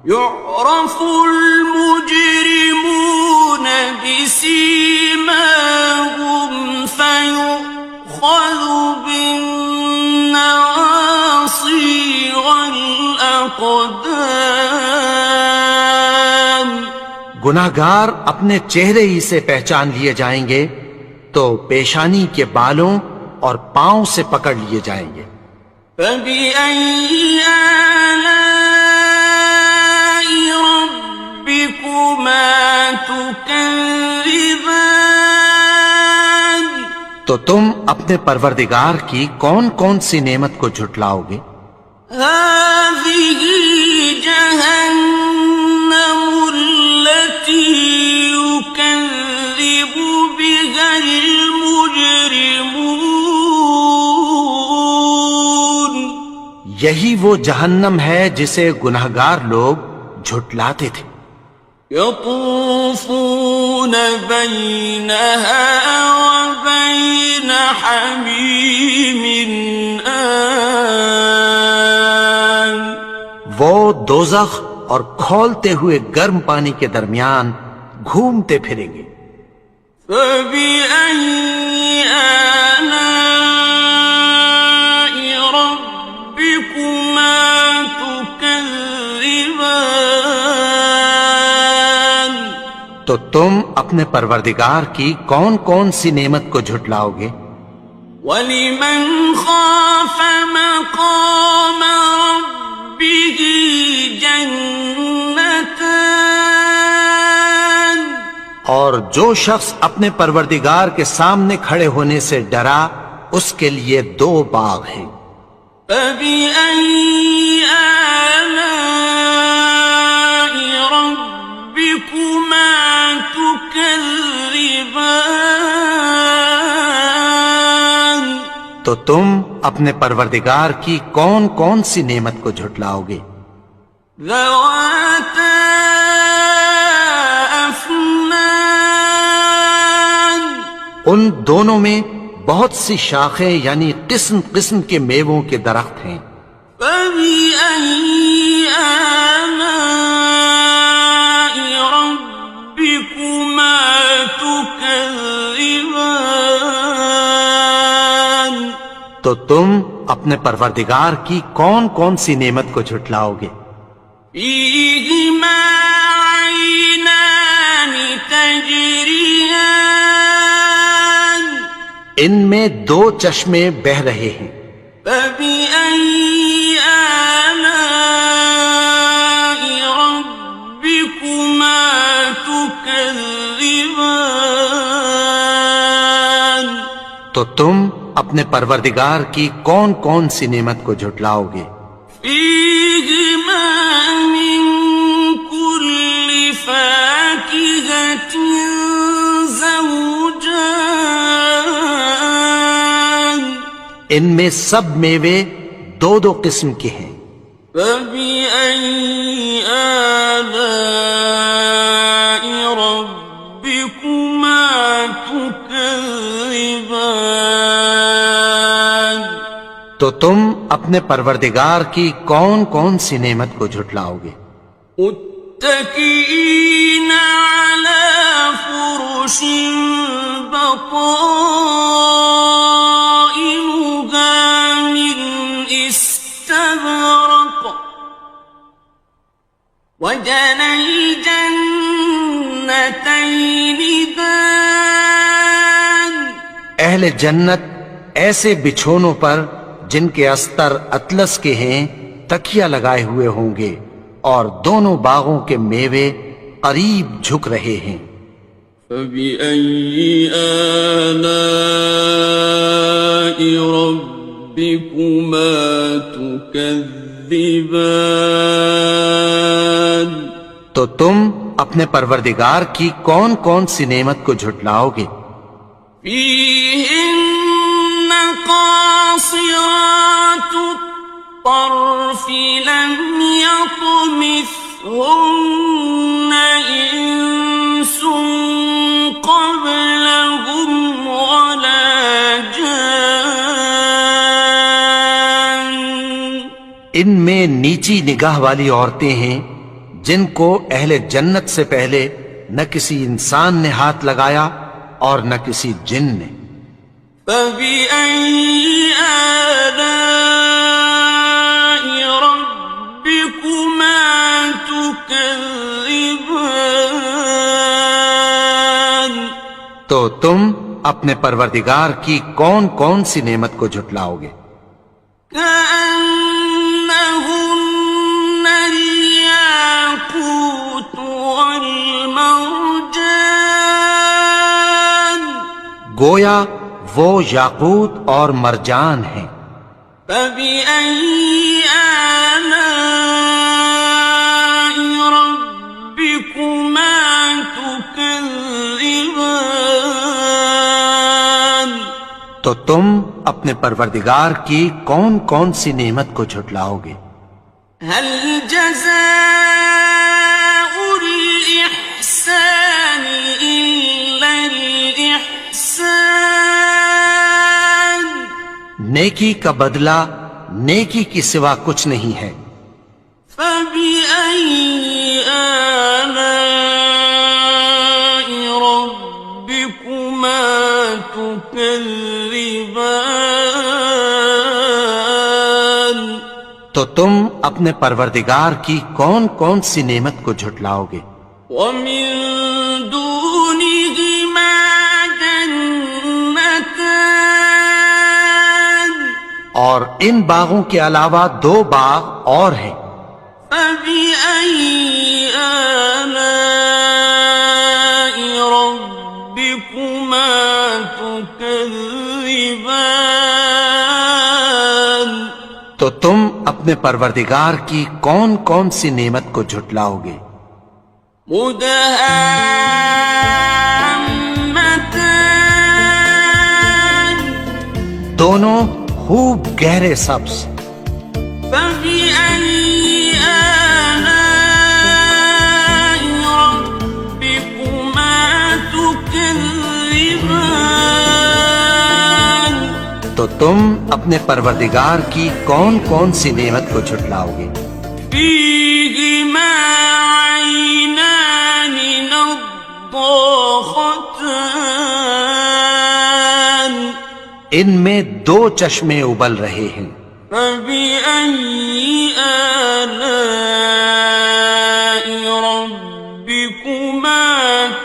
A: يعرف المجرمون بسيماهم فيؤخذ بالنواصي والأقدام
B: گناہگار اپنے چہرے ہی سے پہچان لیے جائیں گے تو پیشانی کے بالوں اور پاؤں سے پکڑ لیے جائیں گے۔
A: فبأي آلاء ربكما تكذبان
B: تو تم اپنے پروردگار کی کون کون سی نعمت کو جھٹلاؤ گے؟
A: هذه جهنم التي يكذب بها المجرمون
B: یہی وہ جہنم ہے جسے گناہگار لوگ جھٹلاتے تھے۔
A: يطوفون بينها وبين حميم آن
B: وہ دوزخ اور کھولتے ہوئے گرم پانی کے درمیان گھومتے پھریں گے.
A: فبأي آلاء ربكما تكذبان
B: تو تم اپنے پروردگار کی کون کون سی نعمت کو جھٹلاؤ گے؟
A: وَلِمَنْ خَافَ مَقَامَ رَبِّهِ جَنَّتَانِ
B: اور جو شخص اپنے پروردگار کے سامنے کھڑے ہونے سے ڈرا اس کے لیے 2 باغ ہیں.
A: فَبِأَيِّ آلَاءِ رَبِّكُمَا تُكَذِّبَانِ
B: تو تم اپنے پروردگار کی کون کون سی نعمت کو جھٹلاؤ گے؟
A: ذَوَاتَا أَفْنَانٍ
B: ان دونوں میں بہت سی شاخیں یعنی قسم قسم کے میووں کے درخت ہیں.
A: فَبِأَيِّ آلَاءِ رَبِّكُمَا تُكَذِّبَانِ
B: تو تم اپنے پروردگار کی کون کون سی نعمت کو جھٹلاؤ گے؟
A: فِيهِمَا عَيْنَانِ تَجْرِيَانِ
B: ان میں 2 چشمے بہ رہے ہیں.
A: فَبِأَيِّ آلَاءِ رَبِّكُمَا تُكَذِّبَانِ
B: تو تم اپنے پروردگار کی کون کون سی نعمت کو جھٹلاؤ گے؟
A: فِيهِمَا مِن كُلِّ فَاكِهَةٍ زَوْجَانِ
B: ان میں سب میوے 2 قسم کے ہیں.
A: فَبِأَيِّ آلَاءِ رَبِّكُمَا تُكَذِّبَانِ
B: تو تم اپنے پروردگار کی کون کون سی نعمت کو جھٹلاؤ گے؟
A: متكئين على فرش بطائنها من استبرق وجنى الجنتين دان
B: اہل جنت ایسے بچھونوں پر جن کے استر اطلس کے ہیں تکیہ لگائے ہوئے ہوں گے اور دونوں باغوں کے میوے قریب جھک رہے ہیں.
A: فَبِأَيِّ آلَاءِ رَبِّكُمَا تُكَذِّبَانِ
B: تو تم اپنے پروردگار کی کون کون سی نعمت کو جھٹلاؤ گے؟
A: فِيهِنَّ قَاصِرَاتُ الطَّرْفِ لَمْ يَطْمِثْهُنَّ إِنسٌ قَبْلَهُمْ وَلَا جَانٌّ
B: ان میں نیچی نگاہ والی عورتیں ہیں جن کو اہل جنت سے پہلے نہ کسی انسان نے ہاتھ لگایا اور نہ کسی جن نے.
A: فَبِأَيِّ آلَاءِ رَبِّكُمَا تُكَذِّبَانِ
B: تو تم اپنے پروردگار کی کون کون سی نعمت کو جھٹلاؤ گے؟
A: كَأَنَّهُنَّ الْيَاقُوتُ وَالْمَرْجَانُ
B: گویا وہ یاقوت اور مرجان ہیں.
A: فَبِأَيِّ آلَاءِ رَبِّكُمَا تُكَذِّبَانِ
B: تو تم اپنے پروردگار کی کون کون سی نعمت کو جھٹلاؤ گے؟
A: هَلْ جَزَاءُ الْإِحْسَانِ إِلَّا
B: نیکی کا بدلہ نیکی کی سوا کچھ نہیں ہے.
A: فبأي آلاء ربكما تكذبان.
B: تو تم اپنے پروردگار کی کون کون سی نعمت کو جھٹلاؤ گے؟
A: ومن دونهما جنتان.
B: اور ان باغوں کے علاوہ 2 باغ اور ہیں.
A: فبأي آلاء ربكما تكذبان.
B: تو تم اپنے پروردگار کی کون کون سی نعمت کو جھٹلاؤ گے؟
A: مدهامتان.
B: دونوں خوب گہرے سبز.
A: فبأي آلاء ربكما تكذبان.
B: تو تم اپنے پروردگار کی کون کون سی نعمت کو جھٹلاؤ گے؟
A: فيهما عينان نضاختان.
B: ان میں 2 چشمے ابل رہے ہیں.
A: فبأي آلاء ربكما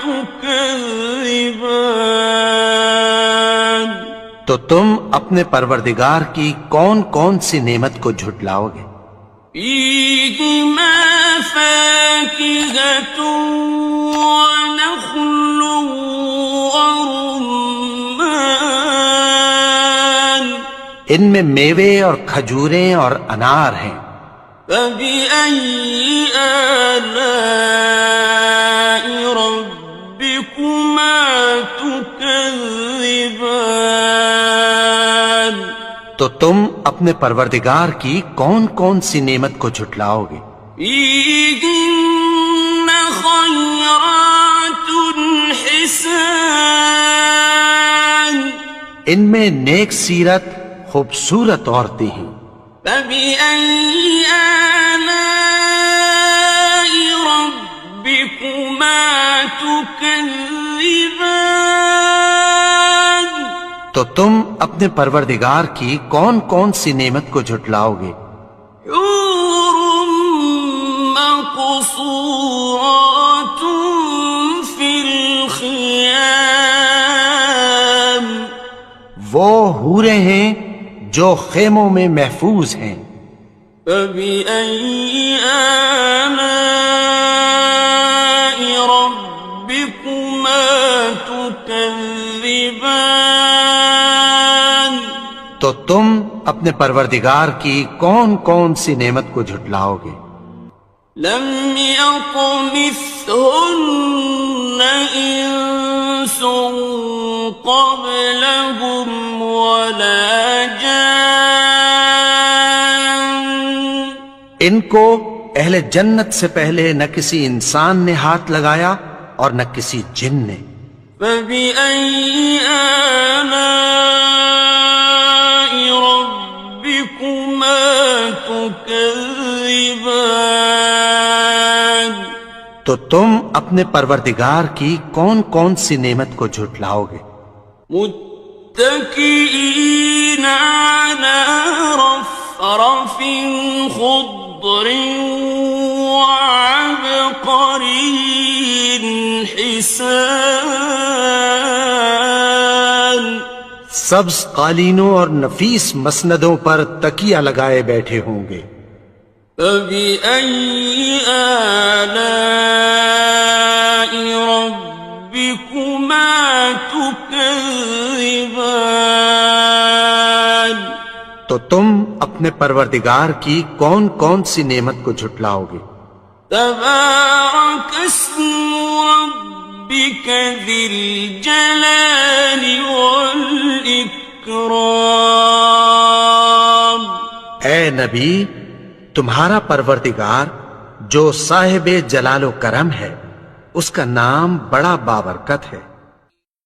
A: تكذبان.
B: تو تم اپنے پروردگار کی کون کون سی نعمت کو جھٹلاؤ گے؟
A: فيهما فاكهة ونخل ورمان.
B: ان میں میوے اور کھجوریں اور انار ہیں.
A: فبأي آلاء ربكما تكذبان.
B: تو تم اپنے پروردگار کی کون کون سی نعمت کو جھٹلاؤ گے؟
A: فيهن خيرات حسان.
B: ان میں نیک سیرت خوبصورت عورتیں ہیں.
A: فبأي آلاء ربكما تكذبان.
B: تو تم اپنے پروردگار کی کون کون سی نعمت کو جھٹلاؤ گے؟
A: حور مقصورات في الخيام.
B: وہ حوریں ہیں جو خیموں میں محفوظ ہیں.
A: فبأي آلاء ربكما تكذبان.
B: تو تم اپنے پروردگار کی کون کون سی نعمت کو جھٹلاؤ گے؟
A: لم يطمثهن إنس قبلهم ولا جان.
B: ان کو اہل جنت سے پہلے نہ کسی انسان نے ہاتھ لگایا اور نہ کسی جن نے.
A: فبأي آلاء ربكما تكذبان.
B: تو تم اپنے پروردگار کی کون کون سی نعمت کو جھٹلاؤ گے؟
A: متكئين على رفرف خضر وعبقري حسان.
B: سبز قالینوں اور نفیس مسندوں پر تکیہ لگائے بیٹھے ہوں گے.
A: فبأي آلاء ربكما تكذبان.
B: تو تم اپنے پروردگار کی کون کون سی نعمت کو جھٹلاؤ گے؟
A: تبارك اسم ربك ذي الجلال والإكرام.
B: اے نبی، تمہارا پروردگار جو صاحب جلال و کرم ہے، اس کا نام بڑا بابرکت ہے.